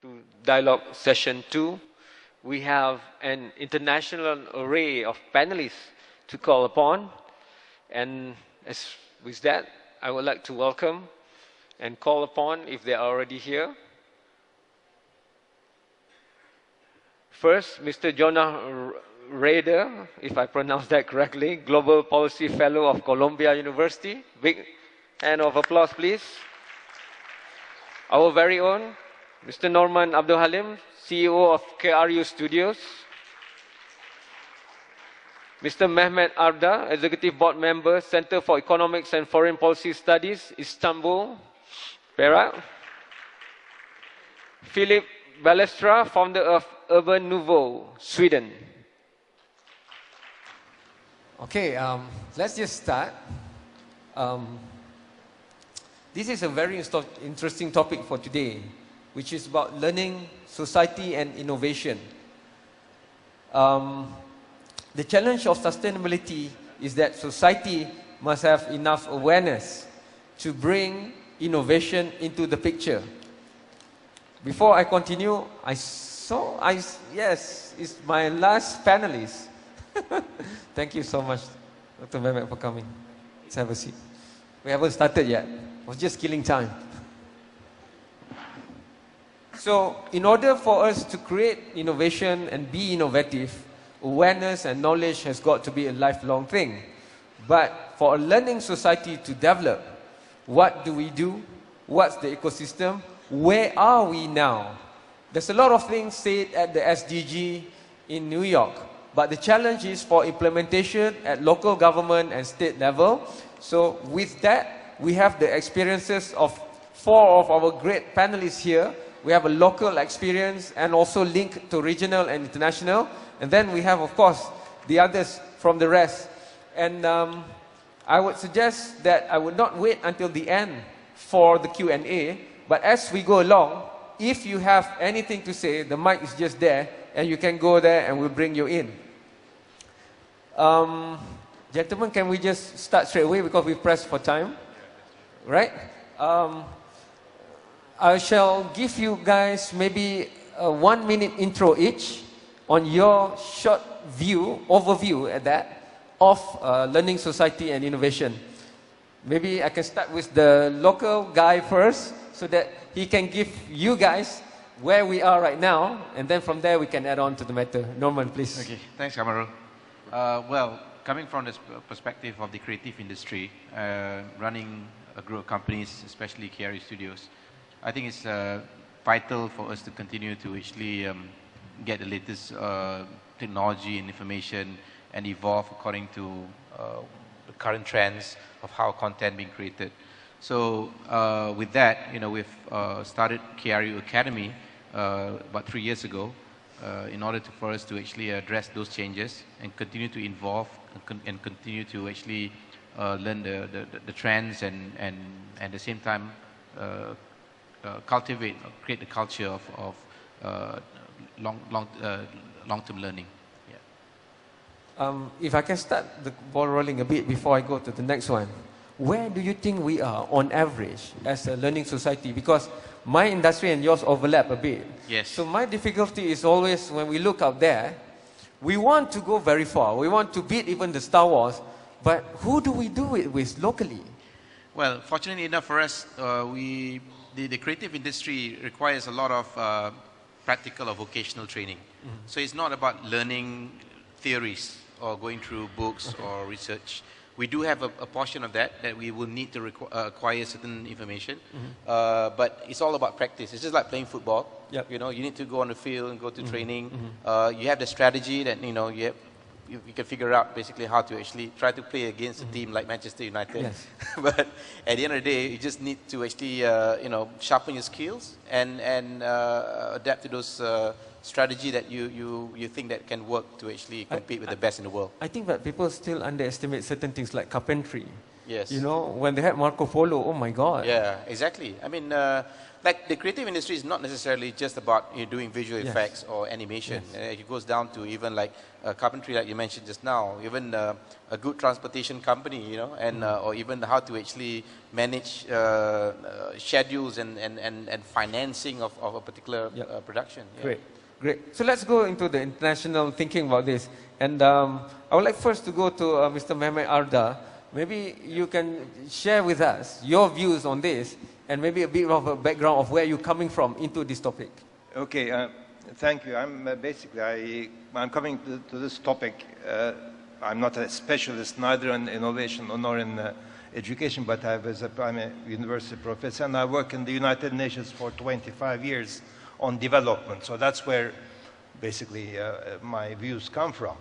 to dialogue session 2. We have an international array of panelists to call upon. And with that, I would like to welcome and call upon, if they are already here. First, Mr. Jonah Reider, if I pronounce that correctly, Global Policy Fellow of Columbia University. Big hand of applause, please. Our very own, Mr. Norman Abdul Halim, CEO of KRU Studios. Mr. Mehmet Arda, Executive Board Member, Center for Economics and Foreign Policy Studies, Istanbul, Perak. Filipe, Balestra, founder of Urban Nouveau, Sweden. Okay, let's just start. This is a very interesting topic for today, which is about learning, society and innovation. The challenge of sustainability is that society must have enough awareness to bring innovation into the picture. Before I continue, yes, it's my last panelist. Thank you so much, Dr. Mehmet, for coming. Let's have a seat. We haven't started yet. I was just killing time. So, in order for us to create innovation and be innovative, awareness and knowledge has got to be a lifelong thing. But for a learning society to develop, what do we do? What's the ecosystem? Where are we now? There's a lot of things said at the SDG in New York, but the challenge is for implementation at local government and state level. So with that, we have the experiences of 4 of our great panelists here. We have a local experience and also linked to regional and international. And then we have, of course, the others from the rest. And I would suggest that I would not wait until the end for the Q&A, but as we go along, if you have anything to say, the mic is just there, and you can go there and we'll bring you in. Gentlemen, can we just start straight away because we've pressed for time? Right? I shall give you guys maybe a 1-minute intro each on your short overview at that, of learning society and innovation. Maybe I can start with the local guy first, so that he can give you guys where we are right now, and then from there we can add on to the matter. Norman, please. Okay, thanks, Kamarul. Well, coming from this perspective of the creative industry, running a group of companies, especially KRU Studios, I think it's vital for us to continue to actually get the latest technology and information and evolve according to the current trends of how content being created. So with that, we've started KRU Academy about 3 years ago in order for us to actually address those changes and continue to evolve and continue to actually learn the trends and at the same time cultivate or create the culture of long-term learning. If I can start the ball rolling a bit before I go to the next one. Where do you think we are on average as a learning society? Because my industry and yours overlap a bit. Yes. So my difficulty is always when we look out there, we want to go very far. We want to beat even the Star Wars. But who do we do it with locally? Well, fortunately enough for us, the creative industry requires a lot of practical or vocational training. Mm-hmm. So it's not about learning theories or going through books or research. We do have a portion of that we will need to acquire certain information, but it's all about practice. It's just like playing football. Yep. You need to go on the field and go to training. You have the strategy that you can figure out basically how to actually try to play against a team like Manchester United. Yes. But at the end of the day, you just need to actually sharpen your skills and adapt to those strategy that you think that can work to actually compete with the best in the world. I think that people still underestimate certain things like carpentry. Yes. You know, when they had Marco Polo, oh my God. Yeah, exactly. I mean, like the creative industry is not necessarily just about doing visual Yes. effects or animation. Yes. It goes down to even like carpentry, like you mentioned just now, even a good transportation company, you know, and or even how to actually manage schedules and financing of a particular Yep. production. Yeah. Great, great. So let's go into the international thinking about this. And I would like first to go to Mr. Mehmet Arda. Maybe you can share with us your views on this and maybe a bit of a background of where you're coming from into this topic. Okay, thank you. I'm I'm coming to this topic. I'm not a specialist neither in innovation nor in education, but I'm a university professor and I work in the United Nations for 25 years on development. So that's where basically my views come from.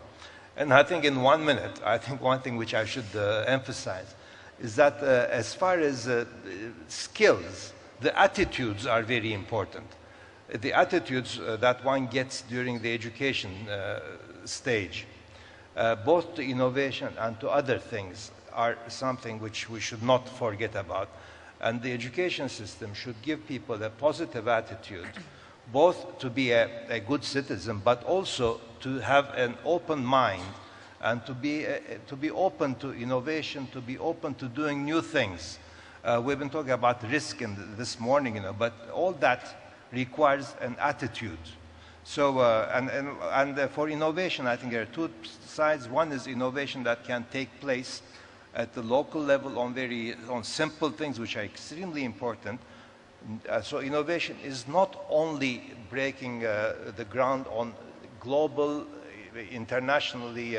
And I think in 1 minute, I think one thing which I should emphasize is that as far as skills, the attitudes are very important. The attitudes that one gets during the education stage, both to innovation and to other things, are something which we should not forget about. And the education system should give people a positive attitude, both to be a good citizen, but also to have an open mind and to be open to innovation, to be open to doing new things. We've been talking about risk this morning, you know, but all that requires an attitude. So, for innovation, I think there are two sides. One is innovation that can take place at the local level on simple things, which are extremely important. So innovation is not only breaking the ground on global, internationally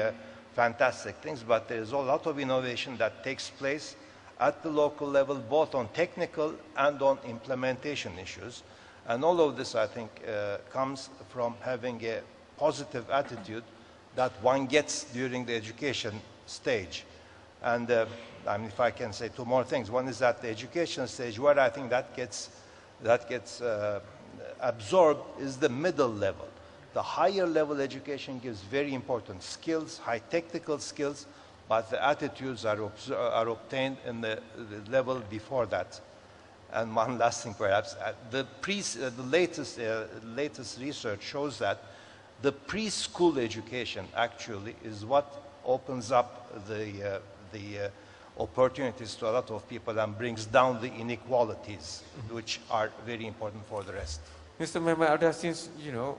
fantastic things, but there's a lot of innovation that takes place at the local level, both on technical and on implementation issues. And all of this, I think, comes from having a positive attitude that one gets during the education stage. And I mean, if I can say two more things. One is that the education stage, where I think that gets absorbed is the middle level. The higher level education gives very important skills, high technical skills, but the attitudes are obtained in the level before that. And one last thing, perhaps, the latest research shows that the preschool education actually is what opens up the opportunities to a lot of people and brings down the inequalities, which are very important for the rest. Mr. Mehmet Arda, since you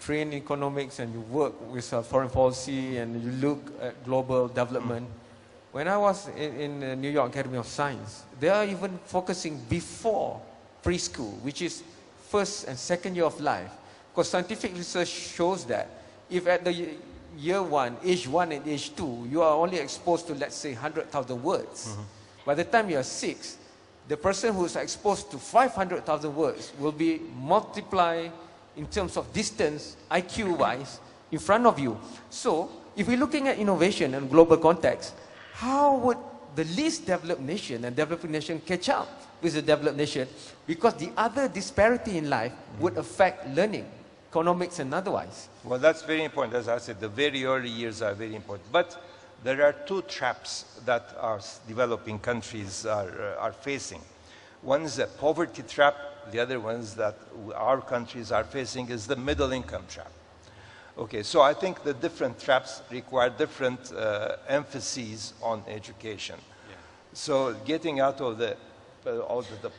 train in economics and you work with foreign policy and you look at global development, when I was in the New York Academy of Science, they are even focusing before preschool, which is first and second year of life. Because scientific research shows that if at the year one, age 1 and age 2, you are only exposed to, let's say, 100,000 words. By the time you are 6, the person who is exposed to 500,000 words will be multiplied in terms of distance, IQ-wise, in front of you. So, if we're looking at innovation in global context, how would the least developed nation and developing nation catch up with the developed nation? Because the other disparity in life would affect learning, economics and otherwise. Well, that's very important. As I said, the very early years are very important. But there are two traps that our developing countries are facing. One is a poverty trap. The other ones that our countries are facing is the middle income trap. Okay, so I think the different traps require different emphases on education. Yeah. So getting out of the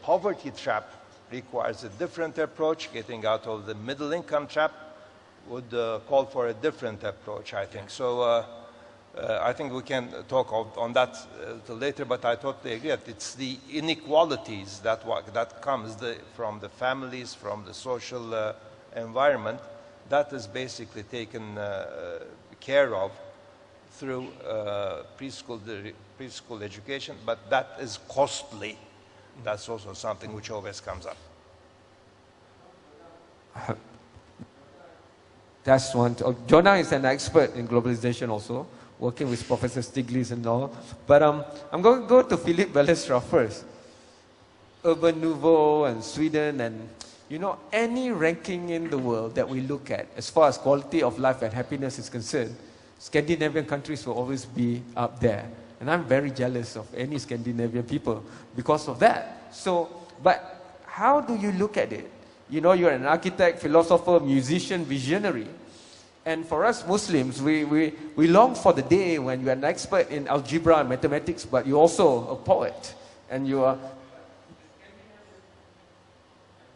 poverty trap requires a different approach. Getting out of the middle income trap would call for a different approach, I think. So I think we can talk on that later, but I totally agree that it's the inequalities that comes from the families, from the social environment, that is basically taken care of through preschool education, but that is costly. That's also something which always comes up. That's one. Jonah is an expert in globalization also, working with Professor Stiglitz and all. But I'm going to go to Filipe Balestra first. Urban Nouveau and Sweden and any ranking in the world that we look at, as far as quality of life and happiness is concerned, Scandinavian countries will always be up there. And I'm very jealous of any Scandinavian people because of that. So, but how do you look at it? You know, you're an architect, philosopher, musician, visionary. And for us Muslims, we long for the day when you're an expert in algebra and mathematics, but you're also a poet. And you are...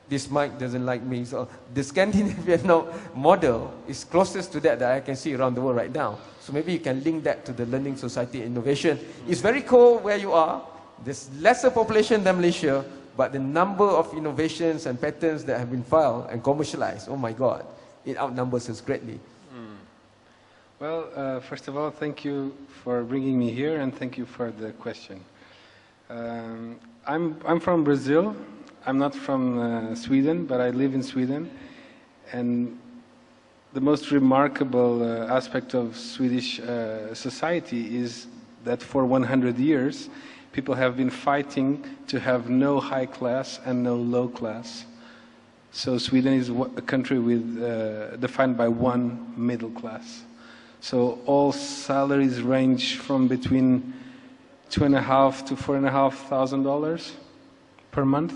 This mic doesn't like me, so the Scandinavian model is closest to that I can see around the world right now. So maybe you can link that to the learning society innovation. It's very cold where you are. There's lesser population than Malaysia, but the number of innovations and patents that have been filed and commercialized, oh my God, it outnumbers us greatly. Well, first of all, thank you for bringing me here, and thank you for the question. I'm from Brazil. I'm not from Sweden, but I live in Sweden. And the most remarkable aspect of Swedish society is that for 100 years, people have been fighting to have no high class and no low class. So Sweden is a country with, defined by one middle class. So all salaries range from between $2,500 to $4,500 per month.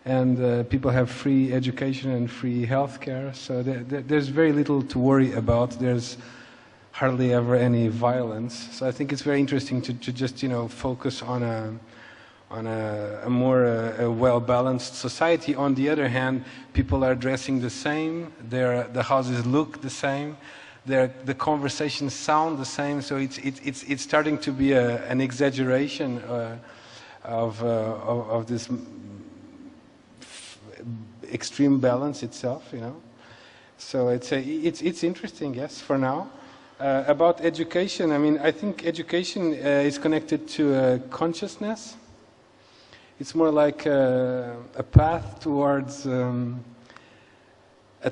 And people have free education and free healthcare, so there's very little to worry about. There's hardly ever any violence. So I think it's very interesting to just focus on a more well-balanced society. On the other hand, people are dressing the same. The houses look the same. The conversations sound the same. So it's starting to be an exaggeration of this extreme balance itself, So it's interesting, yes, for now. About education, I mean, I think education is connected to consciousness. It's more like a path towards a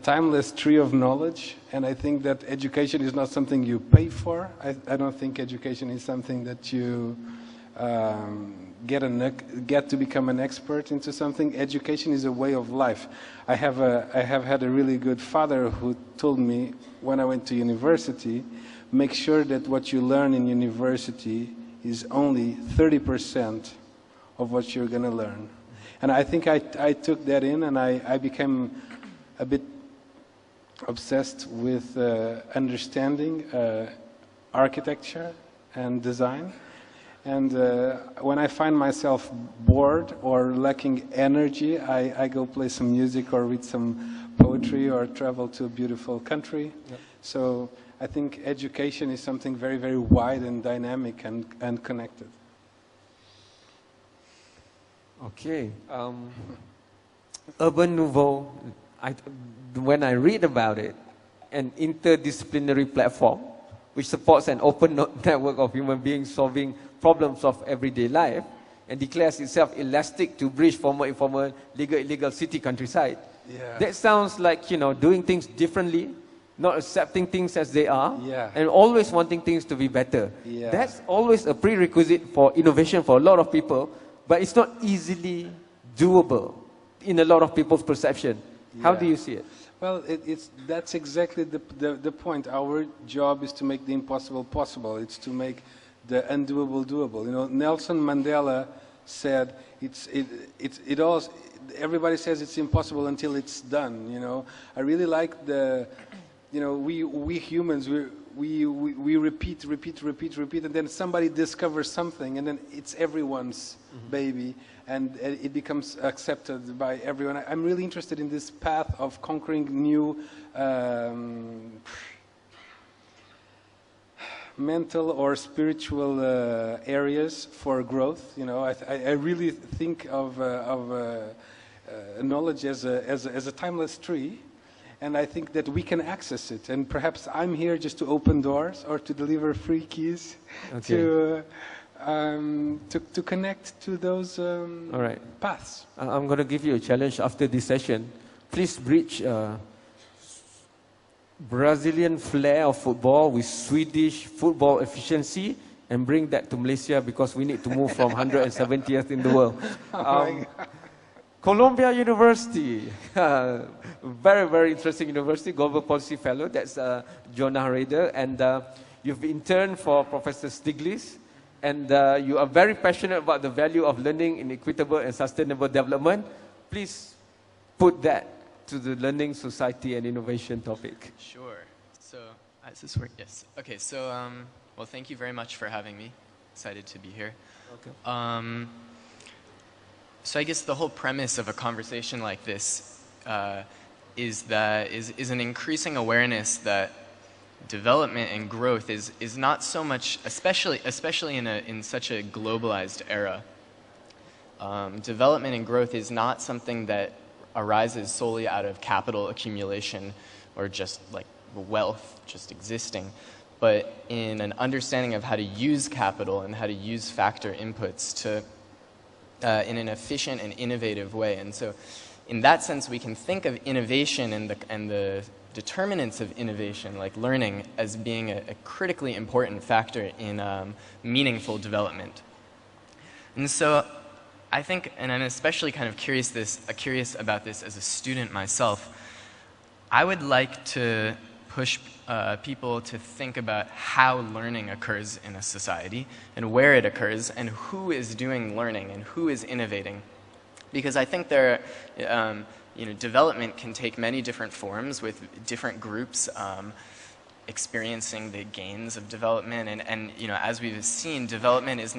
timeless tree of knowledge, and I think that education is not something you pay for. I don't think education is something that you get to become an expert into something. Education is a way of life. I have had a really good father who told me when I went to university, make sure that what you learn in university is only 30% of what you're going to learn. And I think I took that in, and I became a bit obsessed with understanding architecture and design. And when I find myself bored or lacking energy, I go play some music or read some poetry or travel to a beautiful country. Yep. So I think education is something very, very wide and dynamic and connected. Okay. Urban Nouveau, when I read about it, an interdisciplinary platform which supports an open network of human beings solving problems of everyday life and declares itself elastic to bridge formal, informal, legal, illegal city countryside. Yeah. That sounds like, doing things differently, not accepting things as they are, and always wanting things to be better. Yeah. That's always a prerequisite for innovation for a lot of people, but it's not easily doable in a lot of people's perception. Yeah. How do you see it? Well, that's exactly the point. Our job is to make the impossible possible. It's to make the undoable doable. Nelson Mandela said, everybody says it's impossible until it's done. I really like we humans, we repeat, and then somebody discovers something, and then it's everyone's baby, and it becomes accepted by everyone. I'm really interested in this path of conquering new mental or spiritual areas for growth. I really think of knowledge as a timeless tree. And I think that we can access it. And perhaps I'm here just to open doors or to deliver free keys to connect to those all right. paths. I'm going to give you a challenge after this session. Please bridge Brazilian flair of football with Swedish football efficiency and bring that to Malaysia, because we need to move from 170th in the world. Columbia University, very, very interesting university, Global Policy Fellow, that's Jonah Reider, and you've interned for Professor Stiglitz, and you are very passionate about the value of learning in equitable and sustainable development, please put that to the learning, society, and innovation topic. Sure. So, does this work? Yes. Okay, so, well, thank you very much for having me. Excited to be here. Okay. So I guess the whole premise of a conversation like this is an increasing awareness that development and growth is not so much, especially in such a globalized era. Development and growth is not something that arises solely out of capital accumulation or just like wealth just existing, but in an understanding of how to use capital and how to use factor inputs to in an efficient and innovative way. And so in that sense, we can think of innovation and the determinants of innovation, like learning, as being a critically important factor in meaningful development. And so I think, and I'm especially kind of curious about this as a student myself, I would like to push people to think about how learning occurs in a society and where it occurs and who is doing learning and who is innovating. Because I think development can take many different forms with different groups experiencing the gains of development. And as we've seen, development is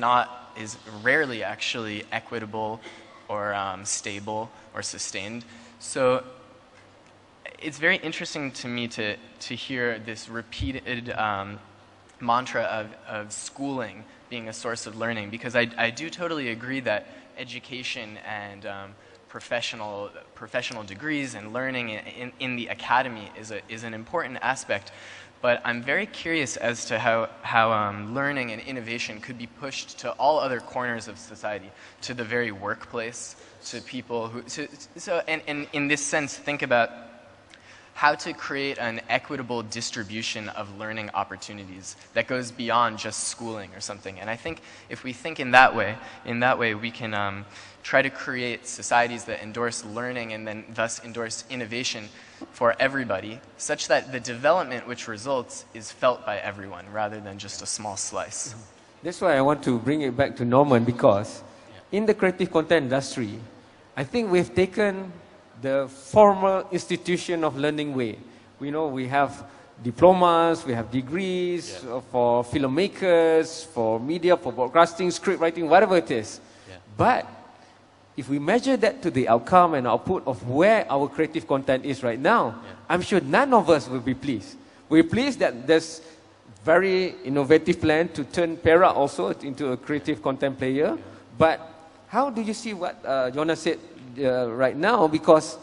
rarely actually equitable or stable or sustained. So it's very interesting to me to hear this repeated mantra of schooling being a source of learning, because I do totally agree that education and professional degrees and learning in the academy is an important aspect. But I'm very curious as to how learning and innovation could be pushed to all other corners of society, to the very workplace, to people who, and in this sense, think about how to create an equitable distribution of learning opportunities that goes beyond just schooling or something. And I think if we think in that way we can try to create societies that endorse learning and then thus endorse innovation for everybody, such that the development which results is felt by everyone rather than just a small slice. That's why I want to bring it back to Norman, because in the creative content industry, I think we've taken the formal institution of learning way. We have diplomas, we have degrees for filmmakers, for media, for broadcasting, script writing, whatever it is. But if we measure that to the outcome and output of where our creative content is right now, I'm sure none of us will be pleased. We're pleased that there's very innovative plan to turn Para also into a creative content player. But how do you see what Jonah said right now? Because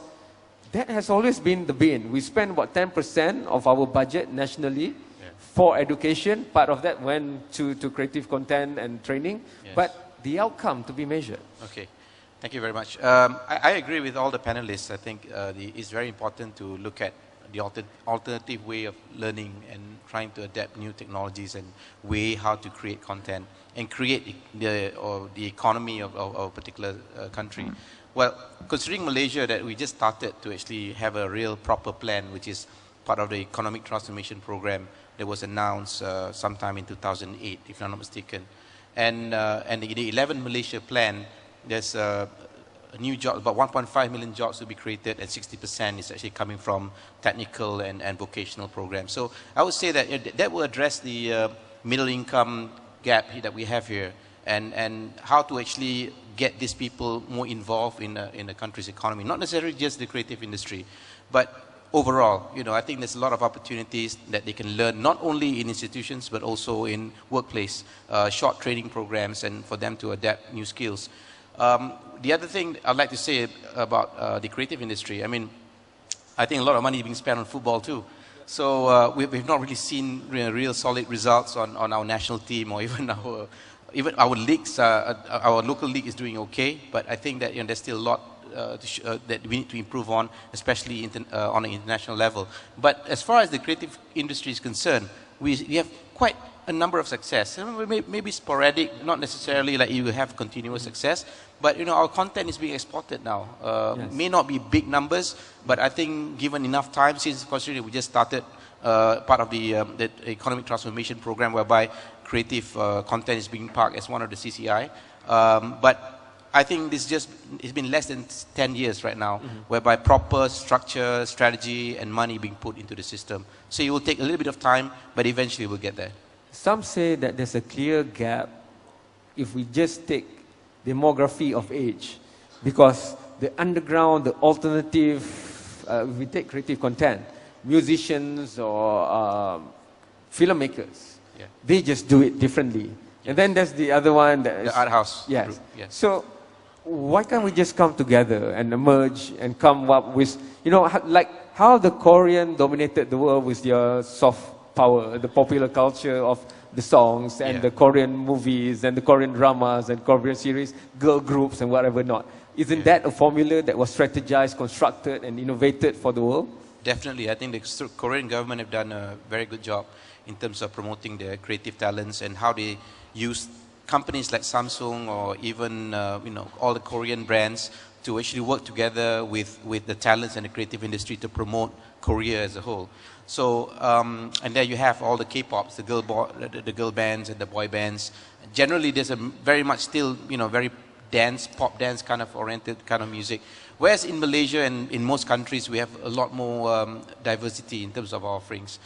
that has always been the bane. We spend about 10% of our budget nationally for education. Part of that went to creative content and training. But the outcome to be measured. Okay. Thank you very much. I agree with all the panelists. I think it's very important to look at the alternative way of learning and trying to adapt new technologies and way how to create content and create the economy of a particular country. Well, considering Malaysia that we just started to actually have a real proper plan, which is part of the economic transformation program that was announced sometime in 2008, if I'm not mistaken. And the 11 Malaysia plan, there's a new job, about 1.5 million jobs will be created, and 60% is actually coming from technical and vocational programs. So I would say that will address the middle income gap that we have here, and how to actually get these people more involved in the country's economy, not necessarily just the creative industry, but overall. I think there's a lot of opportunities that they can learn, not only in institutions, but also in workplace, short training programs, and for them to adapt new skills. The other thing I'd like to say about the creative industry, I think a lot of money is being spent on football too. So we've not really seen real solid results on our national team, or even our leagues. Our local league is doing okay, but I think that there's still a lot that we need to improve on, especially on an international level. But as far as the creative industry is concerned, we have quite a number of success. Maybe sporadic, not necessarily like you have continuous success, but our content is being exported now. May not be big numbers, but I think given enough time, since considering we just started part of the economic transformation program, whereby creative content is being parked as one of the CCI. But I think it's been less than 10 years right now, whereby proper structure, strategy, and money being put into the system. So it will take a little bit of time, but eventually we'll get there. Some say that there's a clear gap if we just take demography of age, because the underground, the alternative, we take creative content, musicians or filmmakers, they just do it differently. And then there's the other one, that the art house yes. group. Yes. So why can't we just come together and emerge and come up with, you know, like how the Korean dominated the world with their soft power, the popular culture of the songs and the Korean movies and the Korean dramas and Korean series, girl groups and whatever not. Isn't that a formula that was strategized, constructed and innovated for the world? Definitely. I think the Korean government have done a very good job in terms of promoting their creative talents and how they use companies like Samsung or even you know, all the Korean brands to actually work together with the talents and the creative industry to promote Korea as a whole. So and there you have all the K-pops, the girl bands and the boy bands. Generally, there's a very much still, you know, very pop dance kind of oriented kind of music. Whereas in Malaysia and in most countries, we have a lot more diversity in terms of our offerings.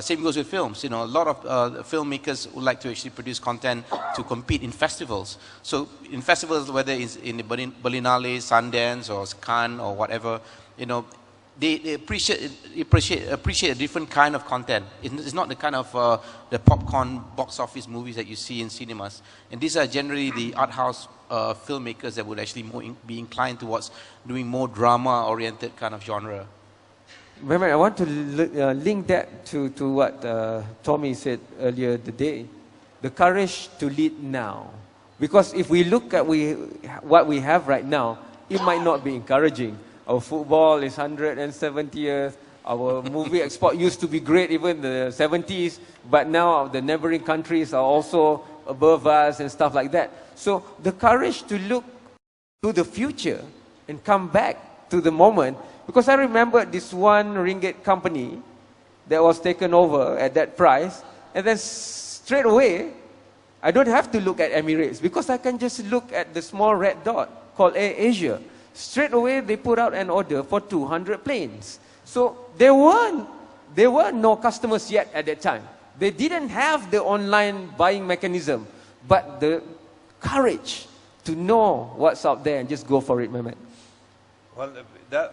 Same goes with films. You know, a lot of filmmakers would like to actually produce content to compete in festivals. So in festivals, whether it's in the Berlinale, Sundance, or Cannes, or whatever, you know, they appreciate a different kind of content. It's not the kind of the popcorn box office movies that you see in cinemas. And these are generally the art house filmmakers that would actually be inclined towards doing more drama-oriented kind of genre. Mehmet, I want to link that to what Tommy said earlier today, the courage to lead now. Because if we look at what we have right now, it might not be encouraging. Our football is 170th, our movie export used to be great even in the 70s, but now the neighboring countries are also above us and stuff like that. So the courage to look to the future and come back to the moment. Because I remember this RM1 company that was taken over at that price, and then straight away, I don't have to look at Emirates because I can just look at the small red dot called Air Asia. Straight away, they put out an order for 200 planes. So there were no customers yet at that time. They didn't have the online buying mechanism, but the courage to know what's out there and just go for it, Mehmet. Well,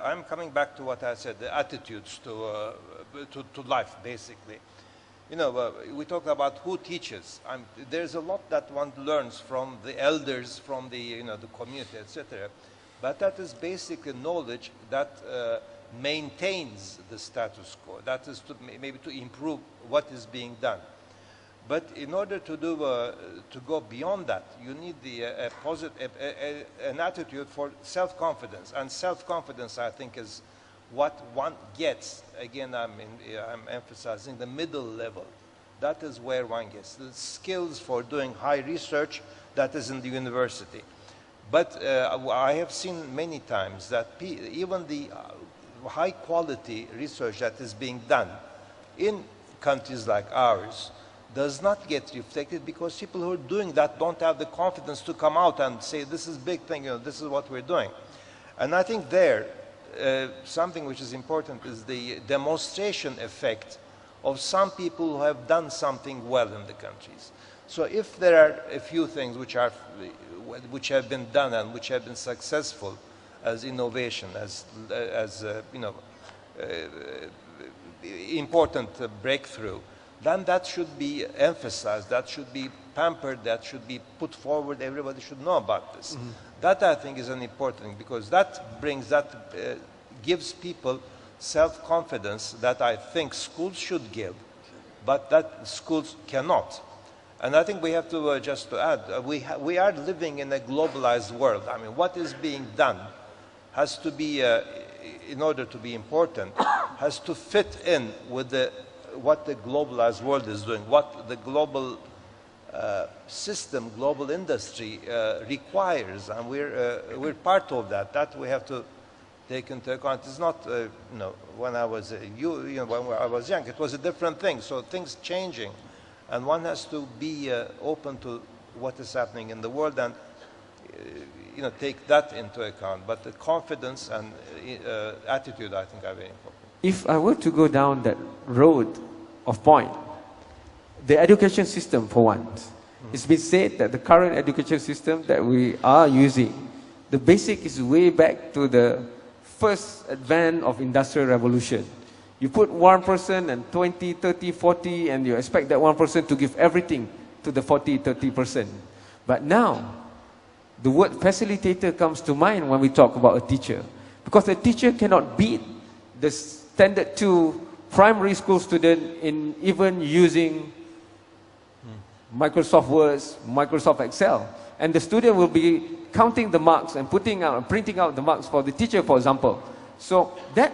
I'm coming back to what I said, the attitudes to life, basically. You know, we talk about who teaches. There's a lot that one learns from the elders, from the, you know, the community, etc. But that is basically knowledge that maintains the status quo. That is maybe to improve what is being done. But in order to go beyond that, you need an attitude for self-confidence. And self-confidence, I think, is what one gets. Again, I'm emphasizing the middle level. That is where one gets the skills for doing high research. That is in the university. But I have seen many times that even the high-quality research that is being done in countries like ours does not get reflected because people who are doing that don't have the confidence to come out and say, this is a big thing, you know, this is what we're doing. And I think there, something which is important is the demonstration effect of some people who have done something well in the countries. So if there are a few things which have been done and which have been successful as innovation, as you know, important breakthrough, then that should be emphasized, that should be pampered, that should be put forward. Everybody should know about this. Mm-hmm. That, I think, is an important thing because that gives people self-confidence that I think schools should give, but that schools cannot. And I think we have to, just to add, we are living in a globalized world. I mean, what is being done has to be, in order to be important, has to fit in with what the globalized world is doing, what the global system, global industry requires, and we're part of that. That we have to take into account. It's not, you know, when I was when I was young, it was a different thing. So things changing, And one has to be open to what is happening in the world and take that into account. But the confidence and attitude, I think, are very important. If I were to go down that road of point, the education system, for one, it's been said that the current education system that we are using, the basic is way back to the first advent of Industrial Revolution. You put one person and 20, 30, 40, and you expect that one person to give everything to the 40, 30%. But now, the word facilitator comes to mind when we talk about a teacher. Because a teacher cannot beat the standard 2 primary school student in even using Microsoft Words, Microsoft Excel. And the student will be counting the marks and printing out the marks for the teacher, for example. So that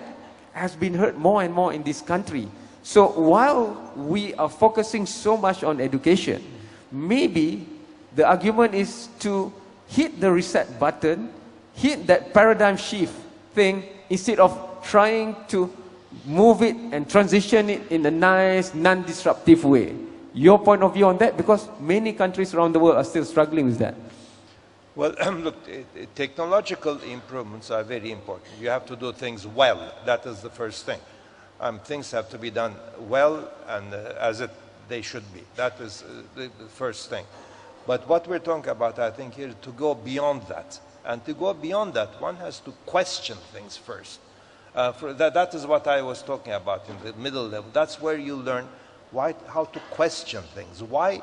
has been heard more and more in this country. So while we are focusing so much on education, maybe the argument is to hit the reset button, hit that paradigm shift thing, instead of trying to move it and transition it in a nice, non-disruptive way. Your point of view on that? Because many countries around the world are still struggling with that. Well, look, technological improvements are very important. You have to do things well. That is the first thing. Things have to be done well and as they should be. That is the first thing. But what we're talking about, I think, here, to go beyond that. And to go beyond that, one has to question things first. That is what I was talking about in the middle level. That's where you learn how to question things. Why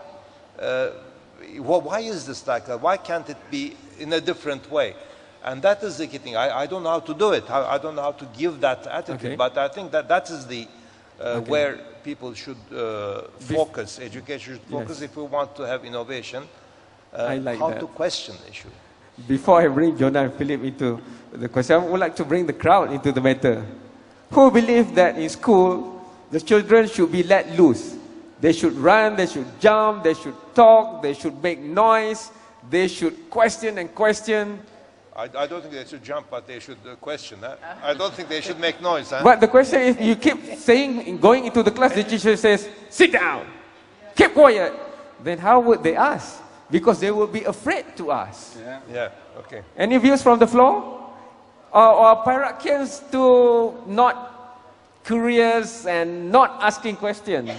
is this like that? Why can't it be in a different way? And that is the key thing. I don't know how to do it. I don't know how to give that attitude. But I think that is the where people should focus. Education should focus if we want to have innovation. How to question the issue. Before I bring Jonah and Filipe into the question, I would like to bring the crowd into the matter. Who believe that in school, the children should be let loose? They should run, they should jump, they should talk, they should make noise, they should question and question. I don't think they should jump, but they should question. I don't think they should make noise. But the question is, you keep saying, going into the class, the teacher says, sit down, keep quiet. Then how would they ask? Because they will be afraid to ask. Yeah, okay. Any views from the floor? Or Parakians to not curious and not asking questions?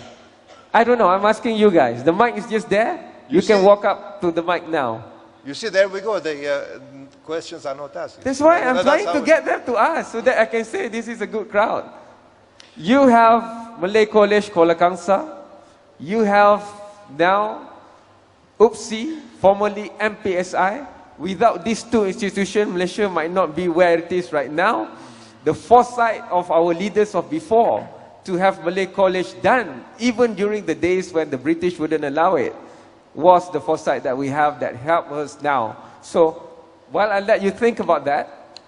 I don't know, I'm asking you guys. The mic is just there. You can walk up to the mic now. You see, there we go. The questions are not asked. That's why I'm trying to get them to ask so that I can say this is a good crowd. You have Malay College Kuala Kangsar. You have now UPSI, formerly MPSI. Without these two institutions, Malaysia might not be where it is right now. The foresight of our leaders of before to have Malay College done, even during the days when the British wouldn't allow it, was the foresight that we have that help us now. So, while I let you think about that,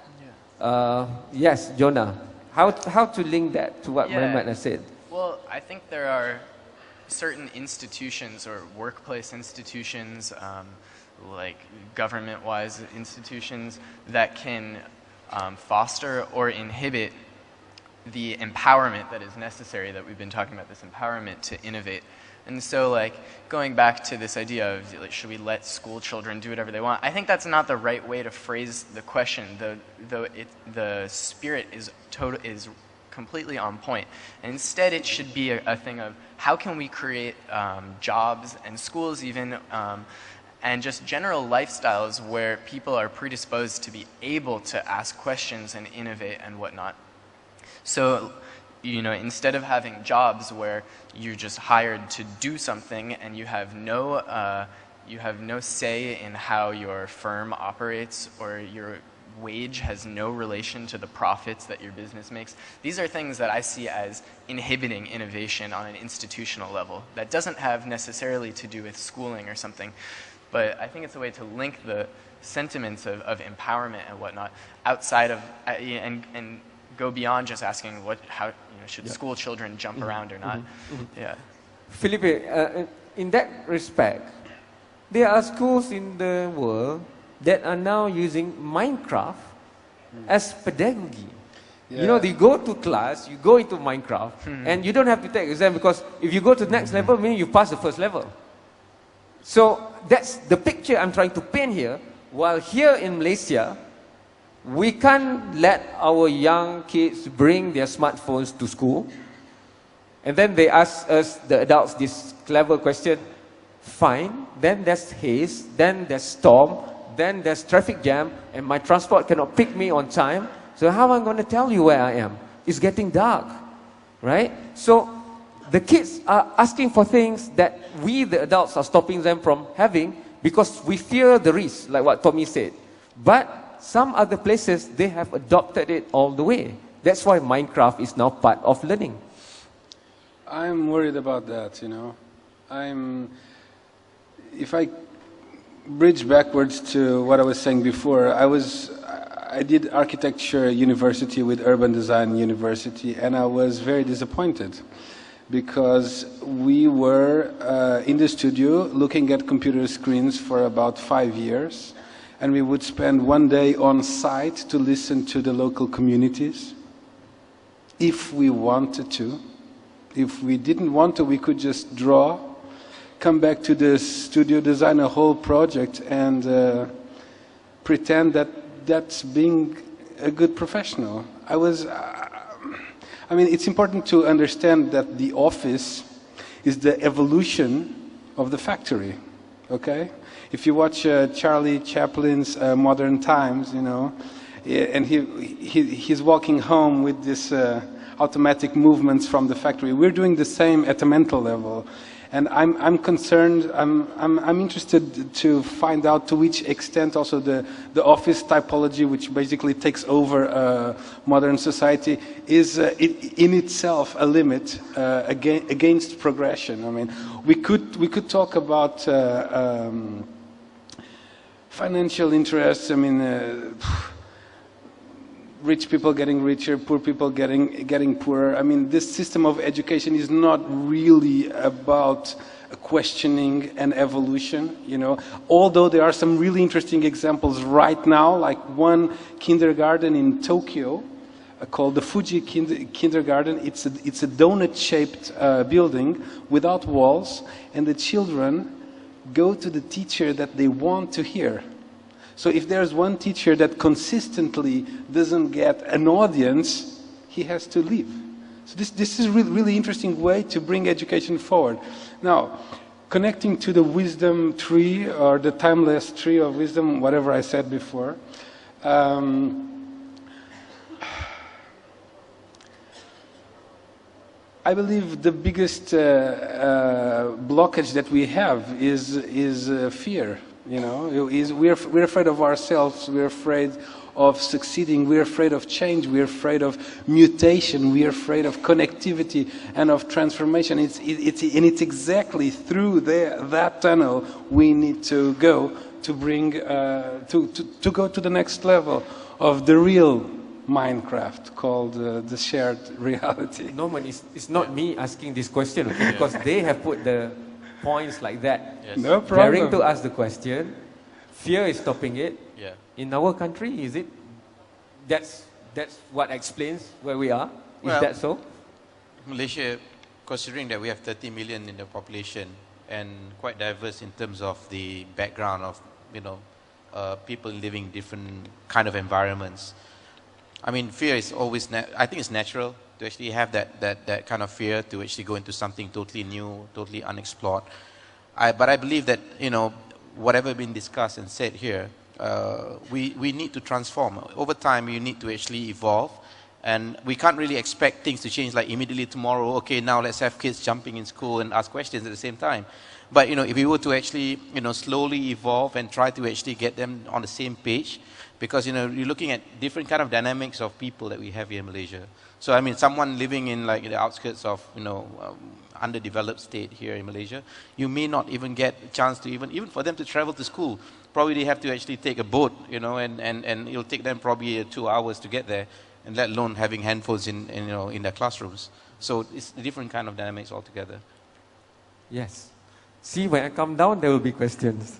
yes, Jonah, how to link that to what Mehmet has said? Well, I think there are certain institutions or workplace institutions, like government-wise institutions, that can foster or inhibit the empowerment that is necessary, that we've been talking about, this empowerment to innovate. And so, like, going back to this idea of, like, should we let school children do whatever they want? I think that's not the right way to phrase the question. The spirit is completely on point. And instead, it should be a thing of how can we create jobs and schools even, and just general lifestyles where people are predisposed to be able to ask questions and innovate and whatnot. So, you know, instead of having jobs where you're just hired to do something and you have no say in how your firm operates, or your wage has no relation to the profits that your business makes. These are things that I see as inhibiting innovation on an institutional level. That doesn't have necessarily to do with schooling or something, but I think it's a way to link the sentiments of empowerment and whatnot outside of, and go beyond just asking should school children jump around or not. Yeah. Filipe, in that respect, there are schools in the world that are now using Minecraft as pedagogy. You know, you go to class, you go into Minecraft, and you don't have to take exam because if you go to the next level, meaning you pass the first level. So that's the picture I'm trying to paint here. While here in Malaysia, we can't let our young kids bring their smartphones to school. And then they ask us, the adults, this clever question. Fine, then there's haze, then there's storm, then there's traffic jam, and my transport cannot pick me on time. So how am I going to tell you where I am? It's getting dark, right? So the kids are asking for things that we, the adults, are stopping them from having because we fear the risk, like what Tommy said. But some other places, they have adopted it all the way. That's why Minecraft is now part of learning. I'm worried about that, you know. If I bridge backwards to what I was saying before, I did architecture university with urban design university, and I was very disappointed because we were in the studio looking at computer screens for about 5 years, and we would spend one day on site to listen to the local communities if we wanted to. If we didn't want to, we could just draw, come back to the studio, design a whole project, and pretend that that's being a good professional. I mean, it's important to understand that the office is the evolution of the factory, okay? If you watch Charlie Chaplin's Modern Times, you know, and he's walking home with this automatic movements from the factory. We're doing the same at a mental level. And I'm concerned, I'm interested to find out to which extent also the office typology, which basically takes over modern society, is in itself a limit against progression. I mean, we could talk about financial interests. I mean, rich people getting richer, poor people getting poorer. I mean, this system of education is not really about questioning and evolution, you know. Although there are some really interesting examples right now, like one kindergarten in Tokyo called the Fuji Kindergarten. It's a donut-shaped building without walls, and the children go to the teacher that they want to hear. So if there's one teacher that consistently doesn't get an audience, he has to leave. So this is a really interesting way to bring education forward. Now, connecting to the wisdom tree or the timeless tree of wisdom, whatever I said before, I believe the biggest blockage that we have is fear. You know, we're afraid of ourselves, we're afraid of succeeding, we're afraid of change, we're afraid of mutation, we're afraid of connectivity and of transformation. It's exactly through that tunnel we need to go to bring, to go to the next level of the real Minecraft called the shared reality. Normally, it's not me asking this question, okay, because they have put the points like that. Yes. No problem. Daring to ask the question, fear is stopping it. Yeah. In our country, is it? That's what explains where we are. Is Well, that so? Malaysia, considering that we have 30 million in the population and quite diverse in terms of the background of, you know, people living in different kind of environments. I mean, fear is always, I think it's natural to actually have that kind of fear to actually go into something totally new, totally unexplored. But I believe that, you know, whatever been discussed and said here, we need to transform. Over time, you need to actually evolve. And we can't really expect things to change like immediately tomorrow. Okay, now let's have kids jumping in school and ask questions at the same time. But, you know, if we were to actually, you know, slowly evolve and try to actually get them on the same page, because, you know, you're looking at different kind of dynamics of people that we have here in Malaysia. So, I mean, someone living in like the outskirts of, you know, underdeveloped state here in Malaysia, you may not even get a chance to even for them to travel to school. Probably they have to actually take a boat, you know, and it'll take them probably 2 hours to get there, and let alone having handphones in you know, in their classrooms. So it's a different kind of dynamics altogether. Yes. See, when I come down, there will be questions.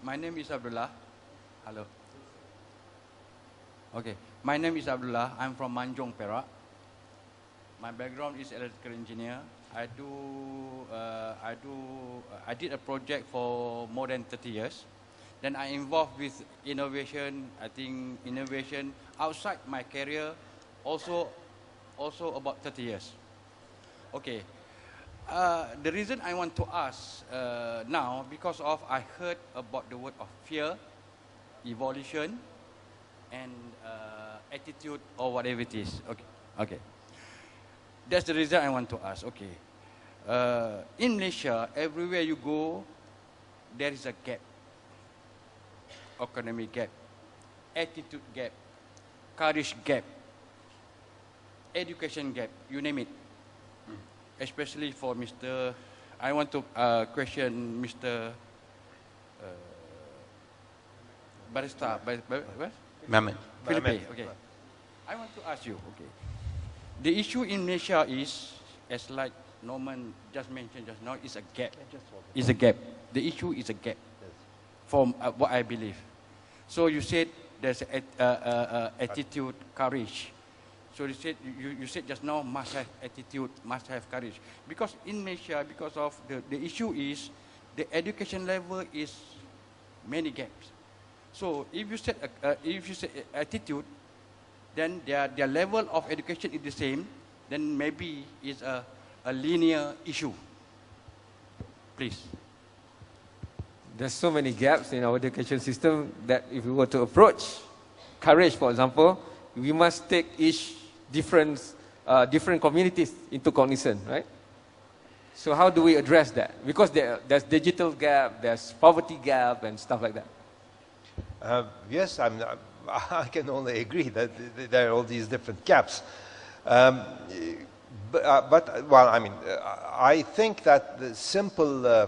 My name is Abdul. Hello. Okay, my name is Abdullah. I'm from Manjong, Perak. My background is electrical engineer. I did a project for more than 30 years. Then I involved with innovation. I think innovation outside my career, also about 30 years. Okay. The reason I want to ask now, because of I heard about the word of fear, evolution, and attitude or whatever it is. Okay. Okay. That's the reason I want to ask. Okay. In Malaysia, everywhere you go, there is a gap. Economic gap, attitude gap, courage gap, education gap, you name it. Especially for Mr. I want to question Mr. Balestra, Mehmet. Filipe, okay. I want to ask you, okay. The issue in Malaysia is, as like Norman just mentioned just now, is a gap. It's a gap. The issue is a gap, from what I believe. So you said there's attitude, courage. So you said just now must have attitude, must have courage. Because in Malaysia, because of the issue is the education level is many gaps. So if you said attitude, then their level of education is the same, then maybe it's a linear issue. Please. There's so many gaps in our education system that if we were to approach courage, for example, we must take each different communities into cognizance, right? So how do we address that? Because there's digital gap, there's poverty gap, and stuff like that. Yes, I can only agree that there are all these different gaps. Well, I mean, I think that the simple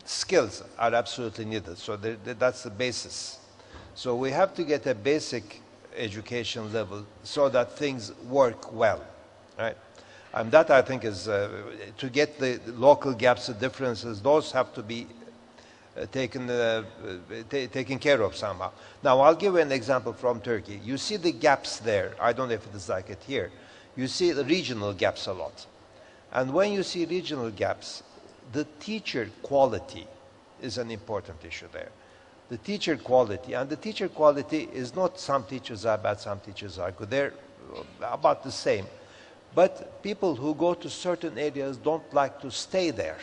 skills are absolutely needed. So that's the basis. So we have to get a basic education level so that things work well, right? And that I think is to get the local gaps, the differences, those have to be taken care of somehow. Now I'll give you an example from Turkey. You see the gaps there. I don't know if it is like it here. You see the regional gaps a lot. And when you see regional gaps, the teacher quality is an important issue there. The teacher quality, and the teacher quality is not some teachers are bad, some teachers are good. They're about the same. But people who go to certain areas don't like to stay there.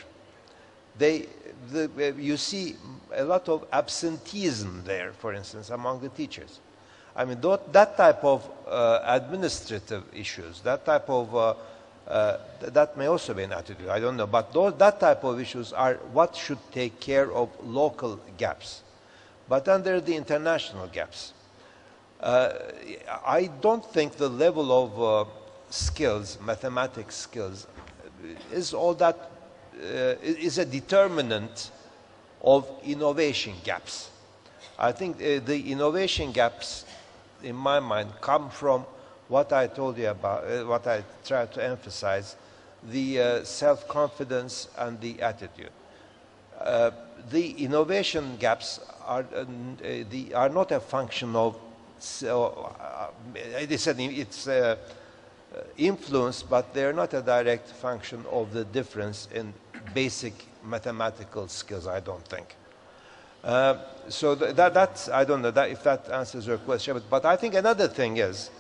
You see a lot of absenteeism there, for instance, among the teachers. I mean, that type of administrative issues, that type of that may also be an attitude, I don't know, but that type of issues are what should take care of local gaps. But under the international gaps, I don't think the level of skills, mathematics skills, is all that, is a determinant of innovation gaps. I think the innovation gaps, in my mind, come from what I told you about, what I tried to emphasize, the self-confidence and the attitude. The innovation gaps are not a function of, it's influence, but they're not a direct function of the difference in basic mathematical skills, I don't think. So that's, I don't know if that answers your question, but I think another thing is,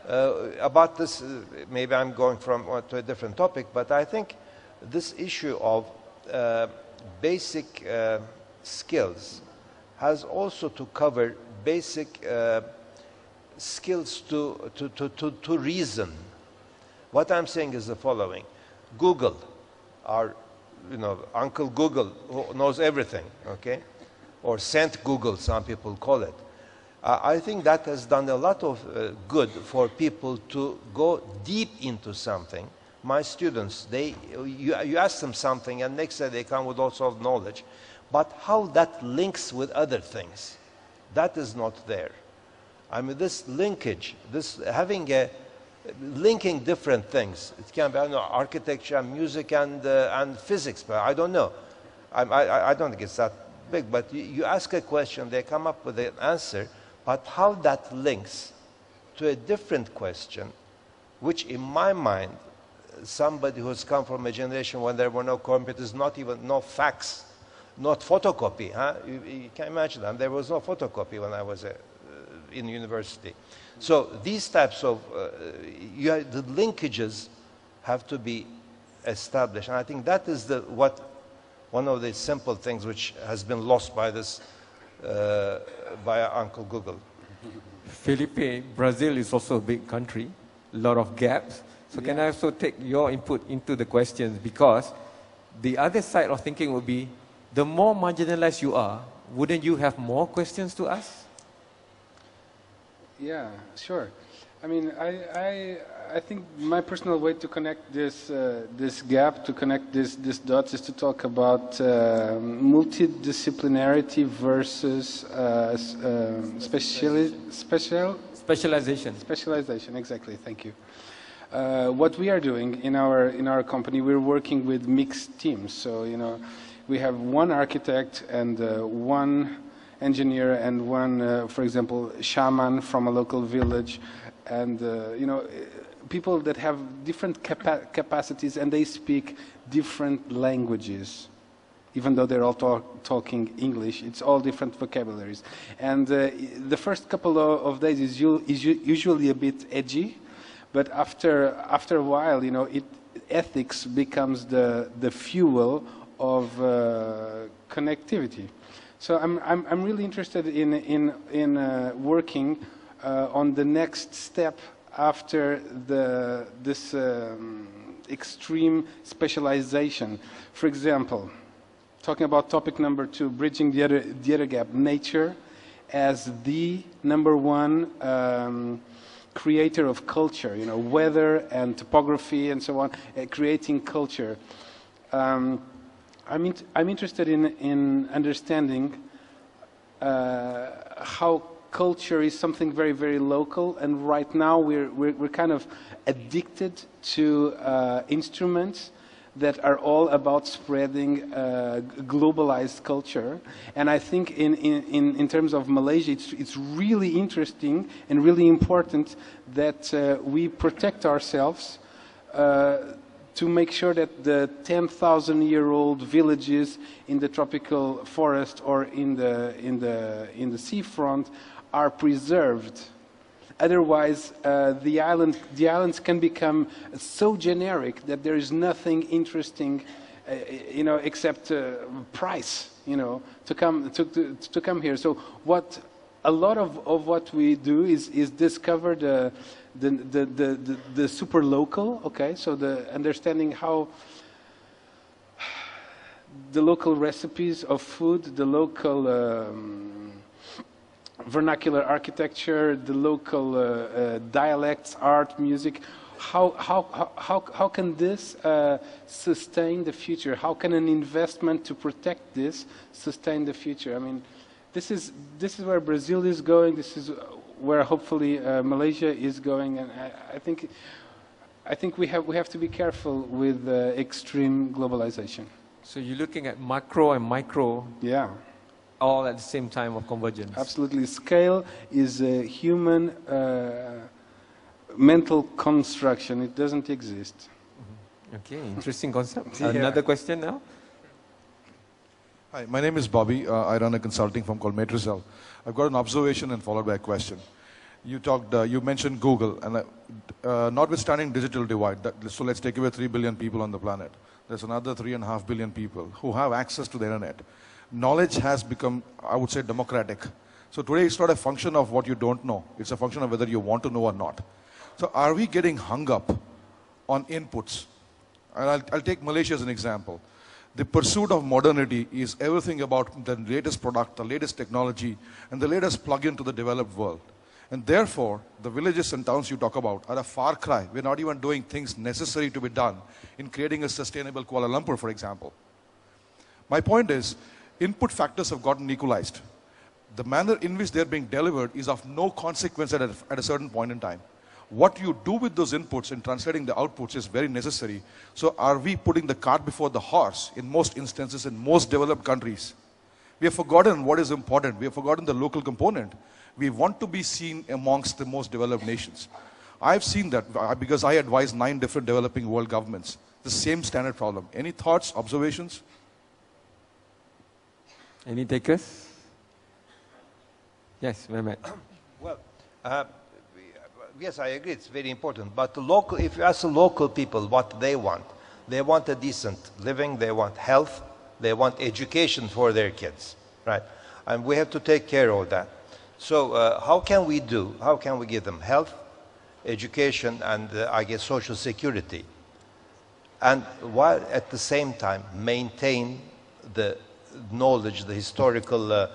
about this, maybe I'm going to a different topic, but I think this issue of basic skills has also to cover basic skills to reason. What I'm saying is the following. Google, our Uncle Google, who knows everything, okay? Or Saint Google, some people call it. I think that has done a lot of good for people to go deep into something. My students, you ask them something and next day they come with all sorts of knowledge. But how that links with other things, that is not there. I mean, this linkage, this having linking different things. It can be, I don't know, architecture, music, and physics, but I don't know. I don't think it's that big, but you ask a question, they come up with an answer, but how that links to a different question, which in my mind, somebody who's come from a generation when there were no computers, not even no fax, not photocopy. Huh? You can imagine that. There was no photocopy when I was in university. So these types of, the linkages have to be established. And I think that is one of the simple things which has been lost by this, by Uncle Google. Filipe, Brazil is also a big country, a lot of gaps. So can I also take your input into the questions? Because the other side of thinking would be, the more marginalized you are, wouldn't you have more questions to ask? Yeah, sure. I mean, I think my personal way to connect this gap, to connect this dots, is to talk about multidisciplinarity versus specialization. Specialization, exactly. Thank you. What we are doing in our company, we're working with mixed teams. So we have one architect and one engineer and one, for example, shaman from a local village, and people that have different capacities, and they speak different languages. Even though they're all talking English, it's all different vocabularies. And the first couple of days is usually a bit edgy, but after a while, ethics becomes the fuel of connectivity. So I'm really interested in working on the next step after this extreme specialization. For example, talking about topic number 2, bridging the other gap, nature as the number one creator of culture, weather and topography and so on, creating culture. I'm interested in understanding how culture is something very, very local, and right now we're kind of addicted to instruments that are all about spreading globalized culture. And I think in terms of Malaysia, it's really interesting and really important that we protect ourselves to make sure that the 10,000-year-old villages in the tropical forest or in the seafront are preserved. Otherwise, the islands can become so generic that there is nothing interesting, except price, to come here. So a lot of what we do is discover the super local. Okay, so the understanding how the local recipes of food, the local vernacular architecture, the local dialects, art, music. How can this sustain the future? How can an investment to protect this sustain the future? I mean, this is where Brazil is going. This is where hopefully Malaysia is going, and I think we have to be careful with extreme globalization. So you're looking at macro and micro. Yeah. All at the same time of convergence. Absolutely. Scale is a human mental construction. It doesn't exist. Mm-hmm. Okay, interesting concept. Yeah. Another question now? Hi, my name is Bobby. I run a consulting firm called Matricel. I've got an observation and followed by a question. You mentioned Google, and notwithstanding digital divide, so let's take away 3 billion people on the planet. There's another 3.5 billion people who have access to the internet. Knowledge has become, I would say, democratic. So today it's not a function of what you don't know. It's a function of whether you want to know or not. So are we getting hung up on inputs? And I'll take Malaysia as an example. The pursuit of modernity is everything about the latest product, the latest technology, and the latest plug-in to the developed world. And therefore, the villages and towns you talk about are a far cry. We're not even doing things necessary to be done in creating a sustainable Kuala Lumpur, for example. My point is, input factors have gotten equalized. The manner in which they're being delivered is of no consequence at a certain point in time. What you do with those inputs and translating the outputs is very necessary. So are we putting the cart before the horse in most instances in most developed countries? We have forgotten what is important. We have forgotten the local component. We want to be seen amongst the most developed nations. I've seen that because I advise 9 different developing world governments. The same standard problem. Any thoughts, observations? Any takers? Yes, Mehmet. Well, yes, I agree. It's very important. But the local, if you ask the local people what they want a decent living, they want health, they want education for their kids, right? And we have to take care of that. So how can we give them health, education, and I guess social security, and while at the same time maintain the knowledge, the historical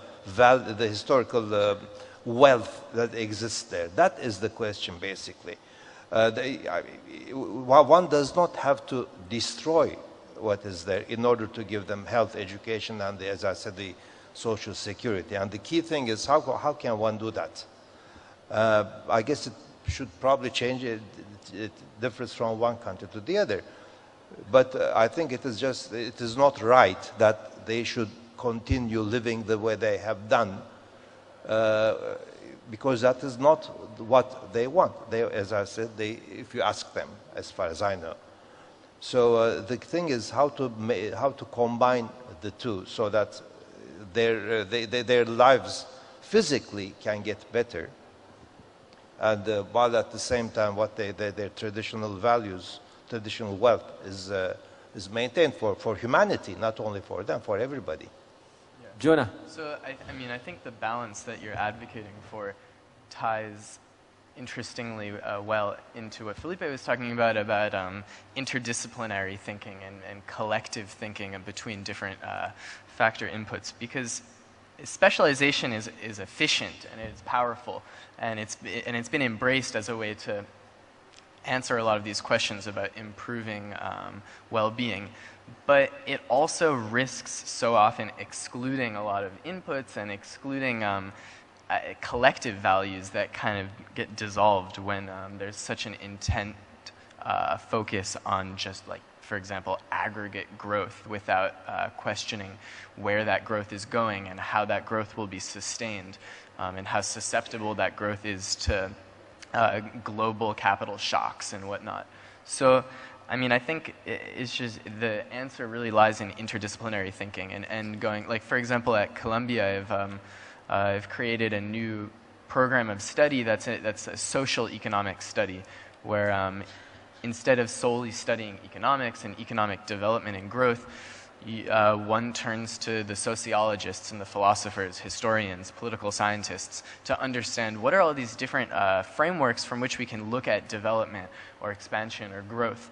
wealth that exists there? That is the question, basically. One does not have to destroy what is there in order to give them health, education, and as I said, the social security. And the key thing is how can one do that? I guess it should probably change. It differs from one country to the other. But I think it is not right that they should continue living the way they have done, because that is not what they want. As I said, if you ask them, as far as I know. So the thing is how to combine the two so that their lives physically can get better, and while at the same time their traditional values, traditional wealth is maintained for humanity, not only for them, for everybody. Yeah. Jonah. So I mean, I think the balance that you're advocating for ties interestingly well into what Filipe was talking about interdisciplinary thinking and collective thinking between different factor inputs, because specialization is efficient and it's powerful, and it's been embraced as a way to answer a lot of these questions about improving well-being. But it also risks so often excluding a lot of inputs and excluding collective values that kind of get dissolved when there's such an intent focus on just, like, for example, aggregate growth without questioning where that growth is going and how that growth will be sustained, and how susceptible that growth is to global capital shocks and whatnot. So, I mean, I think it's just the answer really lies in interdisciplinary thinking and going, like, for example, at Columbia, I've created a new program of study that's a social economic study, where instead of solely studying economics and economic development and growth, one turns to the sociologists and the philosophers, historians, political scientists to understand what are all these different frameworks from which we can look at development or expansion or growth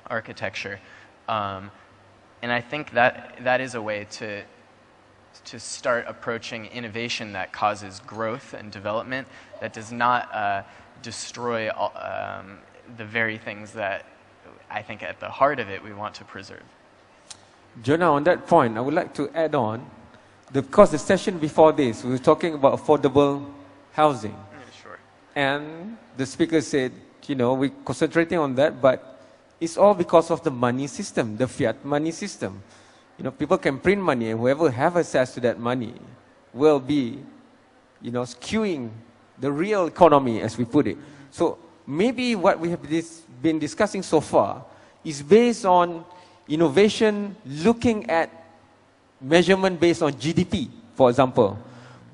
architecture. And I think that is a way to start approaching innovation that causes growth and development, that does not destroy the very things that I think at the heart of it we want to preserve. Jonah, on that point, I would like to add on, because the session before this, we were talking about affordable housing. Yeah, sure. And the speaker said, you know, we're concentrating on that, but it's all because of the money system, the fiat money system. You know, people can print money, and whoever have access to that money will be, you know, skewing the real economy, as we put it. So maybe what we have been discussing so far is based on innovation looking at measurement based on GDP, for example.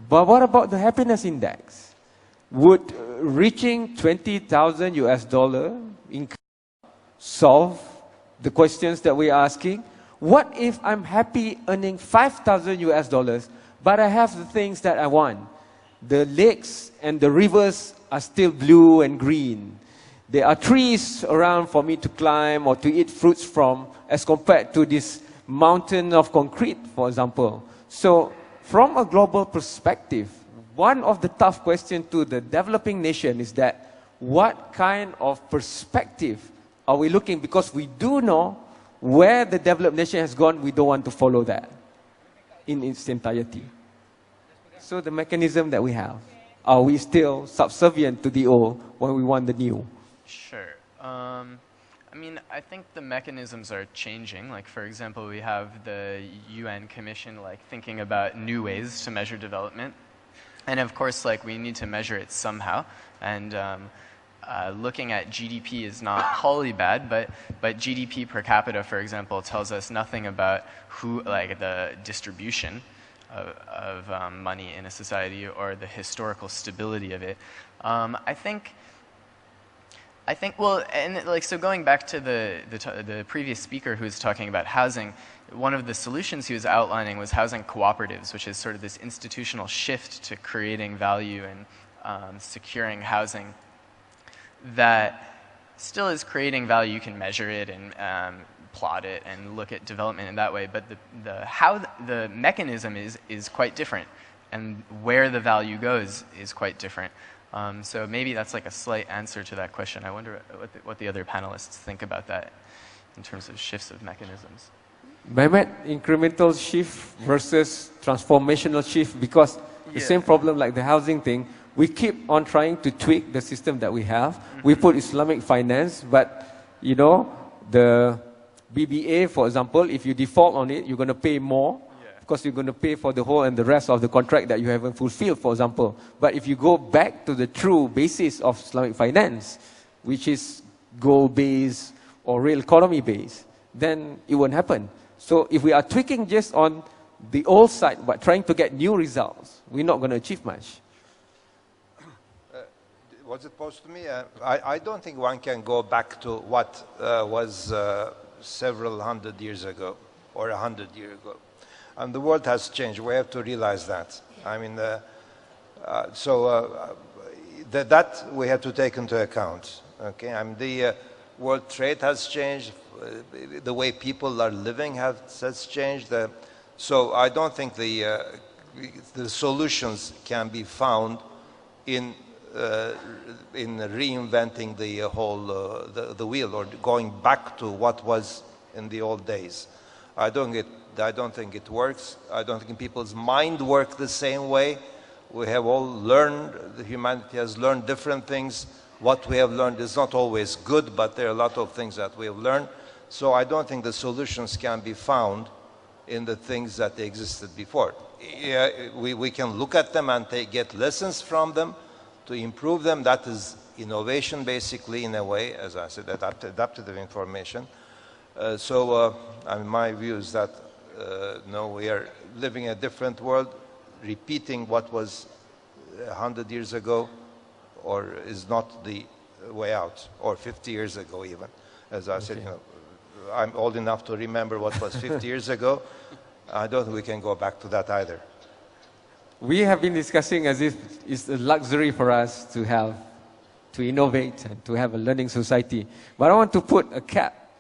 But what about the happiness index? Would reaching 20,000 US dollar income solve the questions that we're asking? What if I'm happy earning 5,000 US dollars, but I have the things that I want? The lakes and the rivers are still blue and green. There are trees around for me to climb or to eat fruits from, as compared to this mountain of concrete, for example. So, from a global perspective, one of the tough questions to the developing nation is that what kind of perspective are we looking? Because we do know where the developed nation has gone, we don't want to follow that in its entirety. So the mechanism that we have, are we still subservient to the old when we want the new? Sure. I mean, I think the mechanisms are changing. Like, for example, we have the UN Commission, like, thinking about new ways to measure development. And of course, like, we need to measure it somehow. And looking at GDP is not wholly bad, but GDP per capita, for example, tells us nothing about who, like, the distribution of money in a society or the historical stability of it. I think, well, and like, so going back to the previous speaker who was talking about housing, one of the solutions he was outlining was housing cooperatives, which is sort of this institutional shift to creating value and securing housing that still is creating value. You can measure it and plot it and look at development in that way, but how the mechanism is quite different, and where the value goes is quite different. So maybe that's like a slight answer to that question. I wonder what the other panelists think about that in terms of shifts of mechanisms. Mehmet, incremental shift versus transformational shift, because the same problem like the housing thing, we keep on trying to tweak the system that we have. We put Islamic finance, but you know, the BBA, for example, if you default on it, you're going to pay more, because you're going to pay for the whole and the rest of the contract that you haven't fulfilled, for example. But if you go back to the true basis of Islamic finance, which is goal-based or real economy-based, then it won't happen. So if we are tweaking just on the old side, but trying to get new results, we're not going to achieve much. Was it posed to me? I don't think one can go back to what was several hundred years ago or 100 years ago. And the world has changed. We have to realize that. I mean, that we have to take into account. Okay, I mean, the world trade has changed. The way people are living has changed. So I don't think the solutions can be found in reinventing the whole the wheel or going back to what was in the old days. I don't think it works. I don't think people's mind work the same way. We have all learned, the humanity has learned different things. What we have learned is not always good, but there are a lot of things that we have learned. So I don't think the solutions can be found in the things that existed before. Yeah, we can look at them and get lessons from them to improve them. That is innovation, basically, in a way, as I said, adaptive information. I mean, my view is that no, we are living in a different world. Repeating what was 100 years ago or is not the way out, or 50 years ago even. As I said, you know, I'm old enough to remember what was 50 years ago. I don't think we can go back to that either. We have been discussing as if it's a luxury for us to innovate and to have a learning society. But I want to put a cap.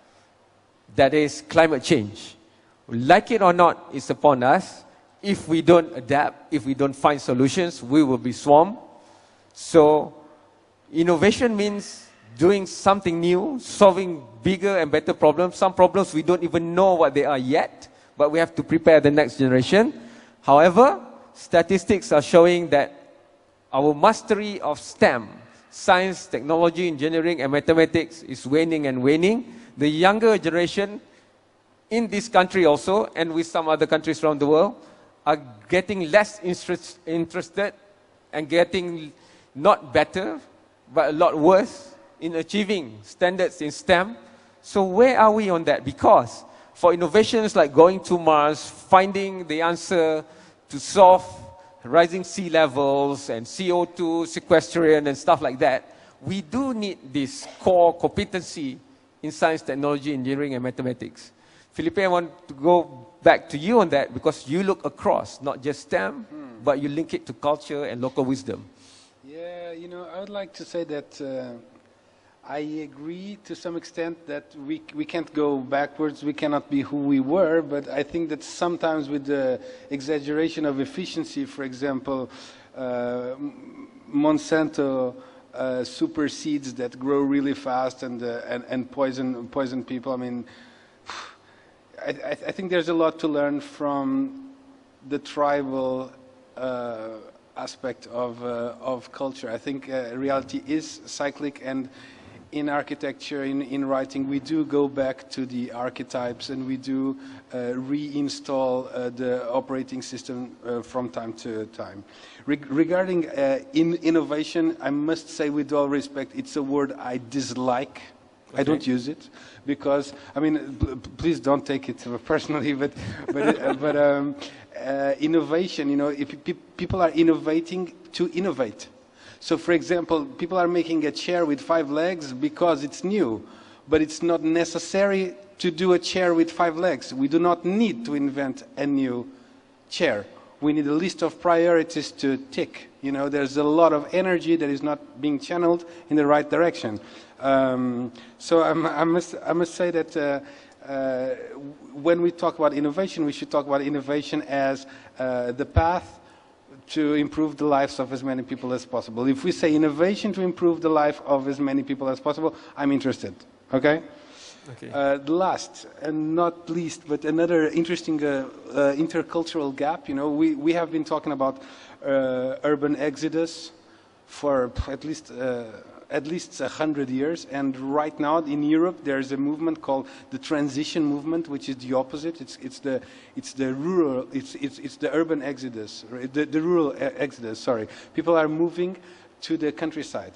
That is climate change. Like it or not, it's upon us. If we don't adapt, if we don't find solutions, we will be swarmed. So innovation means doing something new, solving bigger and better problems. Some problems we don't even know what they are yet, but we have to prepare the next generation. However, statistics are showing that our mastery of STEM, science, technology, engineering, and mathematics, is waning and waning. The younger generation in this country also, and with some other countries around the world, are getting less interested and getting not better, but a lot worse in achieving standards in STEM. So where are we on that? Because for innovations like going to Mars, finding the answer to solve rising sea levels and CO2 sequestration and stuff like that, we do need this core competency in science, technology, engineering, and mathematics. Filipe, I want to go back to you on that because you look across, not just STEM, but you link it to culture and local wisdom. Yeah, you know, I would like to say that I agree to some extent that we can't go backwards, we cannot be who we were, but I think that sometimes with the exaggeration of efficiency, for example, Monsanto super seeds that grow really fast and poison people. I mean, I think there's a lot to learn from the tribal aspect of culture. I think reality is cyclic, and in architecture, in writing, we do go back to the archetypes and we do reinstall the operating system from time to time. Regarding innovation, I must say with all respect, it's a word I dislike. Okay. I don't use it because, I mean, please don't take it personally, but innovation, you know, if people are innovating to innovate. So, for example, people are making a chair with 5 legs because it's new, but it's not necessary to do a chair with 5 legs. We do not need to invent a new chair. We need a list of priorities to tick. You know, there's a lot of energy that is not being channeled in the right direction. So I must say that when we talk about innovation, we should talk about innovation as the path to improve the lives of as many people as possible. If we say innovation to improve the life of as many people as possible, I'm interested. Okay? Okay. The last and not least, but another interesting intercultural gap. You know, we have been talking about urban exodus for at least 100 years, and right now in Europe there's a movement called the transition movement, which is the opposite. It's the urban exodus, the rural exodus. Sorry, people are moving to the countryside.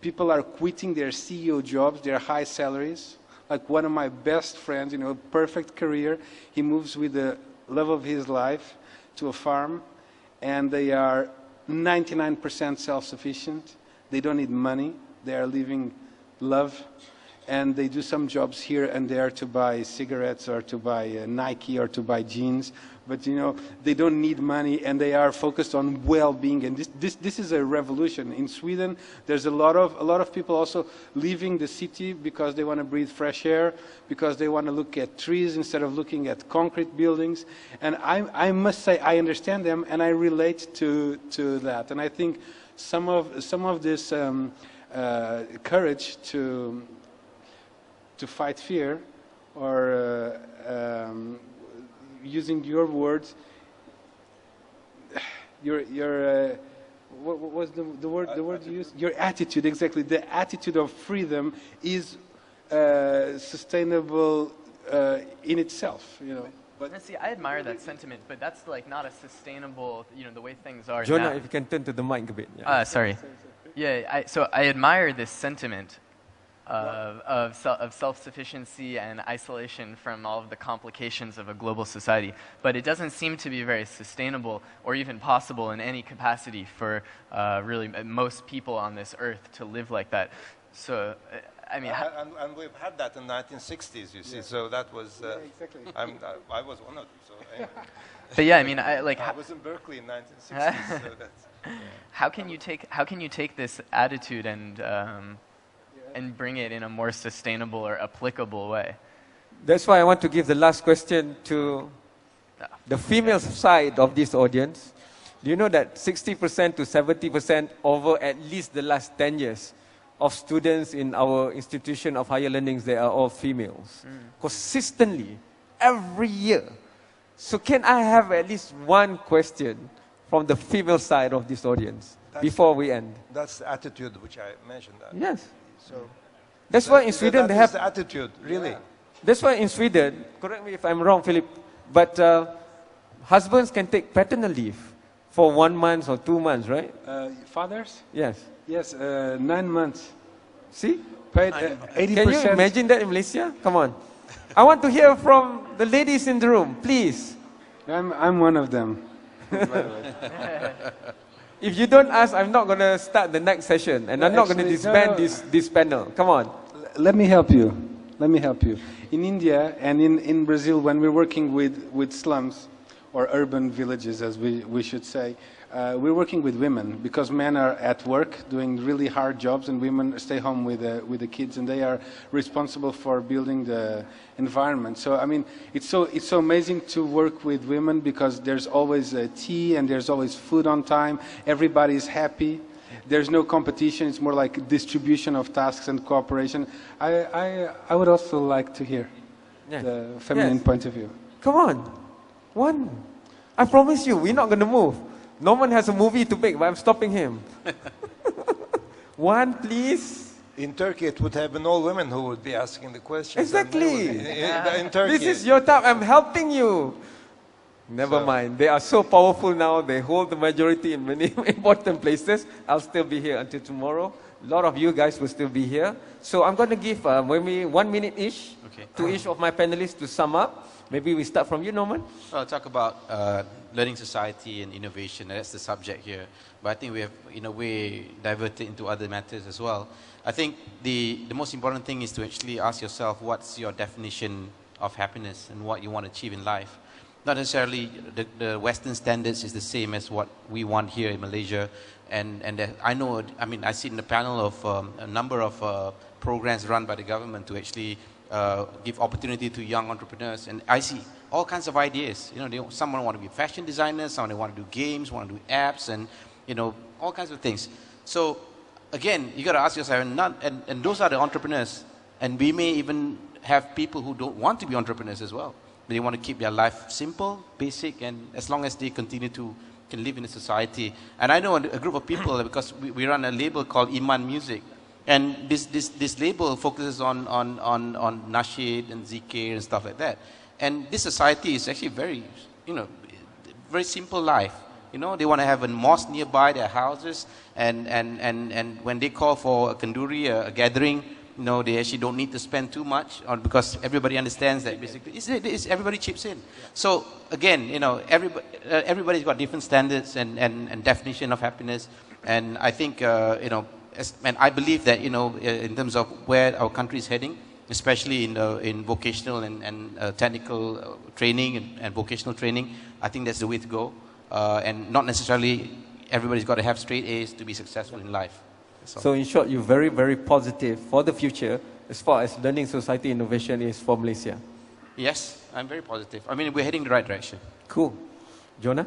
People are quitting their CEO jobs, their high salaries. Like one of my best friends, you know, perfect career. He moves with the love of his life to a farm, and they are 99% self-sufficient. They don't need money. They are living love. And they do some jobs here and there to buy cigarettes or to buy Nike or to buy jeans. But, you know, they don't need money and they are focused on well-being. And this is a revolution. In Sweden, there's a lot of people also leaving the city because they want to breathe fresh air, because they want to look at trees instead of looking at concrete buildings. And I must say I understand them and I relate to that. And I think some of this courage to fight fear, or using your words, what was the word you used? Your attitude, exactly. The attitude of freedom is sustainable in itself, you know. But see, I admire that sentiment, but that's like not a sustainable, you know, the way things are Jonah, now. if you can turn to the mic a bit. Yeah. Sorry. Yeah, so I admire this sentiment of self-sufficiency and isolation from all of the complications of a global society. But it doesn't seem to be very sustainable or even possible in any capacity for really most people on this earth to live like that. So, I mean... and we've had that in the 1960s, you see, so that was... exactly. I was one of them, so... Anyway. But yeah, I mean, I was in Berkeley in 1960s, so that's... Yeah. How can you take this attitude and bring it in a more sustainable or applicable way? That's why I want to give the last question to the female side of this audience. Do you know that 60% to 70% over at least the last 10 years of students in our institution of higher learnings, they are all females. Consistently, every year. So can I have at least one question from the female side of this audience before we end? That's the attitude which I mentioned. Yes. So that's why in Sweden they have the attitude, really. Yeah. That's why in Sweden, correct me if I'm wrong, Filipe, but husbands can take paternal leave for 1 month or 2 months, right? Fathers? Yes. Yes, 9 months. See? Paid 80%. Can you imagine that in Malaysia? Come on. I want to hear from the ladies in the room, please. I'm one of them. If you don't ask, I'm not going to start the next session, and I'm not going to disband this panel. Come on. Let me help you. Let me help you. In India and in Brazil, when we're working with slums, or urban villages, as we should say, we're working with women because men are at work doing really hard jobs and women stay home with the kids, and they are responsible for building the environment. So I mean, it's so amazing to work with women because there's always tea and there's always food on time. Everybody's happy. There's no competition. It's more like distribution of tasks and cooperation. I would also like to hear the feminine point of view. Come on. One. I promise you, we're not going to move. Norman has a movie to make, but I'm stopping him. One, please. In Turkey, it would have been all women who would be asking the questions. Exactly. In Turkey. This is your time. I'm helping you. Never mind. They are so powerful now. They hold the majority in many important places. I'll still be here until tomorrow. A lot of you guys will still be here. So I'm going to give maybe 1 minute each to each of my panelists to sum up. Maybe we start from you, Norman. Well, I'll talk about learning society and innovation. That's the subject here. But I think we have, in a way, diverted into other matters as well. I think the most important thing is to actually ask yourself what's your definition of happiness and what you want to achieve in life. Not necessarily the Western standards is the same as what we want here in Malaysia. And I sit in a panel of a number of programs run by the government to actually give opportunity to young entrepreneurs. And I see all kinds of ideas. Someone want to be a fashion designer, someone want to do games, want to do apps, and all kinds of things. So again, you got to ask yourself, and those are the entrepreneurs. And we may even have people who don't want to be entrepreneurs as well. They want to keep their life simple, basic, and as long as they continue to can live in a society. And I know a group of people, because we run a label called Iman Music, and this label focuses on nasheed and zikir and stuff like that. And this society is actually very simple life. They want to have a mosque nearby their houses, and when they call for a kanduri, a gathering, they actually don't need to spend too much because everybody understands that basically everybody chips in. So again, everybody's got different standards and definition of happiness. And I think, and I believe that, in terms of where our country is heading, especially in vocational and technical training and vocational training, I think that's the way to go. And not necessarily everybody's got to have straight A's to be successful in life. So in short, you're very, very positive for the future as far as learning society innovation is for Malaysia. Yes, I'm very positive. I mean, we're heading the right direction. Cool. Jonah?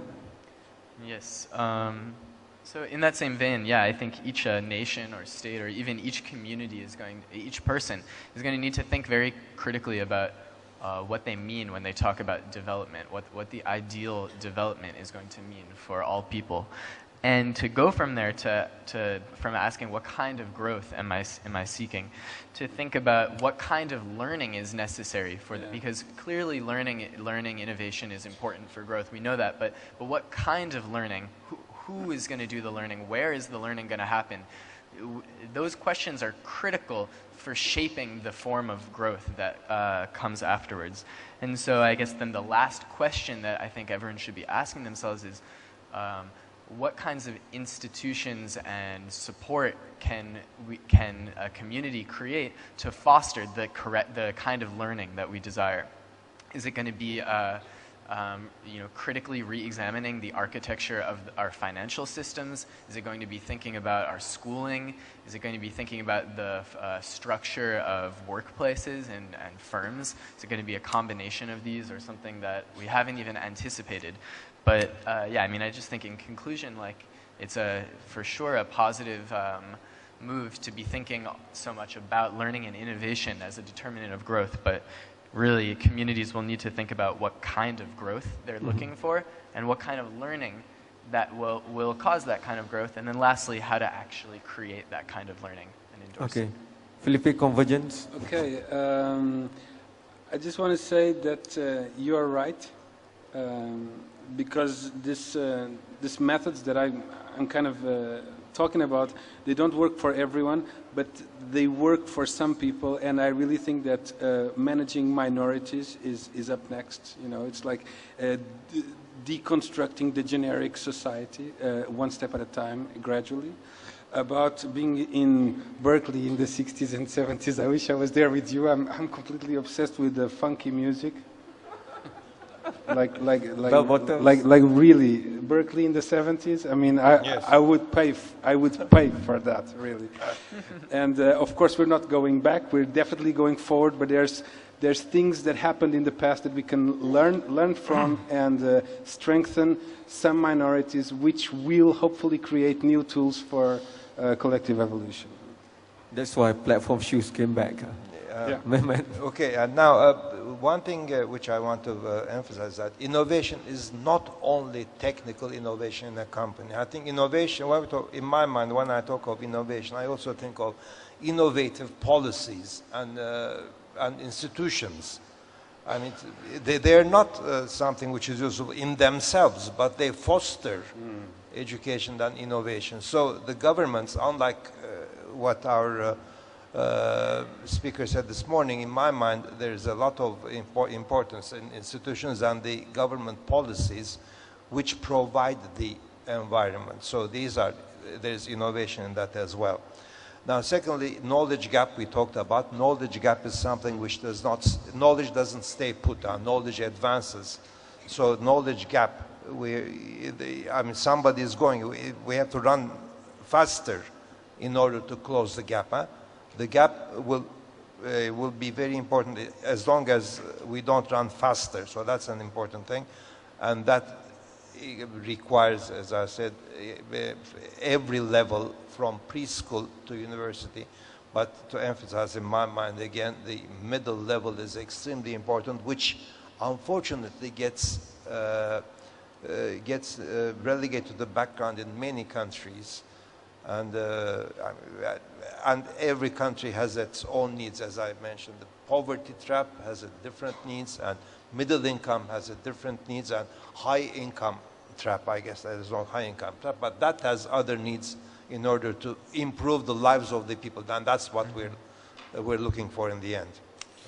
Yes. So in that same vein, yeah, I think each nation or state or even each community each person is going to need to think very critically about what they mean when they talk about development, what the ideal development is going to mean for all people. And to go from there from asking what kind of growth am I seeking, to think about what kind of learning is necessary for because clearly learning innovation is important for growth. We know that, but what kind of learning? Who is going to do the learning? Where is the learning going to happen? Those questions are critical for shaping the form of growth that comes afterwards. And so I guess then the last question that I think everyone should be asking themselves is, what kinds of institutions and support can a community create to foster the kind of learning that we desire? Is it going to be critically re-examining the architecture of our financial systems? Is it going to be thinking about our schooling? Is it going to be thinking about the structure of workplaces and firms? Is it going to be a combination of these or something that we haven't even anticipated? But yeah, I mean, I just think in conclusion, it's for sure a positive move to be thinking so much about learning and innovation as a determinant of growth, but really communities will need to think about what kind of growth they're looking for and what kind of learning that will cause that kind of growth, and then lastly, how to actually create that kind of learning and endorse it. Filipe, convergence. Okay, I just want to say that you are right. Because these methods that I'm kind of talking about, they don't work for everyone, but they work for some people, and I really think that managing minorities is up next. It's like deconstructing the generic society one step at a time, gradually. About being in Berkeley in the 60s and 70s, I wish I was there with you. I'm completely obsessed with the funky music. Like really, Berkeley in the 70s. I mean, I would pay for that, really. And of course, we're not going back. We're definitely going forward. But there's things that happened in the past that we can learn from and strengthen some minorities, which will hopefully create new tools for collective evolution. That's why platform shoes came back. Mehmet. Okay, now one thing which I want to emphasize that innovation is not only technical innovation in a company. I think innovation, when we talk, in my mind, when I talk of innovation, I also think of innovative policies and institutions. I mean, they're not something which is useful in themselves, but they foster education and innovation. So the governments, unlike what our speaker said this morning, in my mind, there's a lot of importance in institutions and the government policies which provide the environment. So there's innovation in that as well. Now, secondly, knowledge gap we talked about. Knowledge gap is something which knowledge doesn't stay put on, knowledge advances. So knowledge gap, I mean, somebody is going, we have to run faster in order to close the gap. Huh? The gap will be very important as long as we don't run faster. So that's an important thing. And that requires, as I said, every level from preschool to university. But to emphasize in my mind again, the middle level is extremely important, which unfortunately gets relegated to the background in many countries. And every country has its own needs, as I mentioned. The poverty trap has a different needs, and middle income has a different needs, and high income trap, I guess there is no high income trap, but that has other needs in order to improve the lives of the people, and that's what we're looking for in the end.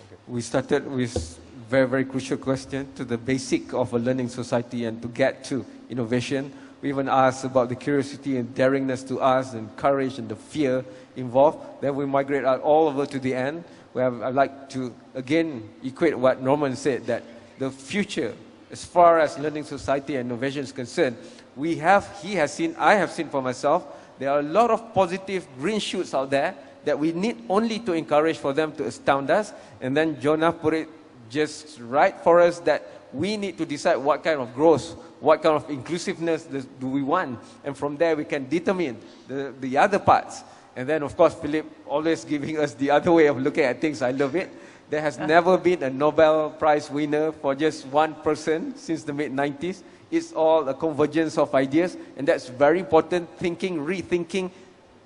Okay. We started with very, very crucial question to the basic of a learning society and to get to innovation. We even asked about the curiosity and daringness to ask and courage and the fear involved. Then we migrate out all over to the end, where I'd like to again equate what Norman said, that the future, as far as learning society and innovation is concerned, he has seen, I have seen for myself, there are a lot of positive green shoots out there that we need only to encourage for them to astound us. And then Jonah put it just right for us that we need to decide what kind of growth, what kind of inclusiveness do we want. And from there we can determine the other parts. And then of course Filipe always giving us the other way of looking at things. I love it. There has never been a Nobel Prize winner for just one person since the mid-90s. It's all a convergence of ideas, and that's very important, thinking, rethinking,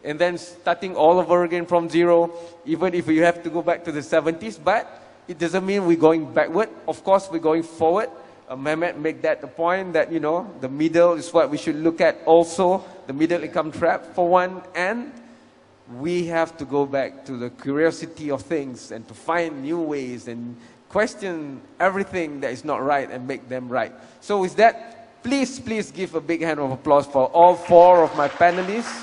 and then starting all over again from zero, even if we have to go back to the 70s, but it doesn't mean we're going backward. Of course, we're going forward. Mehmet made that the point that, you know, the middle is what we should look at also, the middle income trap for one, and we have to go back to the curiosity of things and to find new ways and question everything that is not right and make them right. So with that, please give a big hand of applause for all four of my panelists.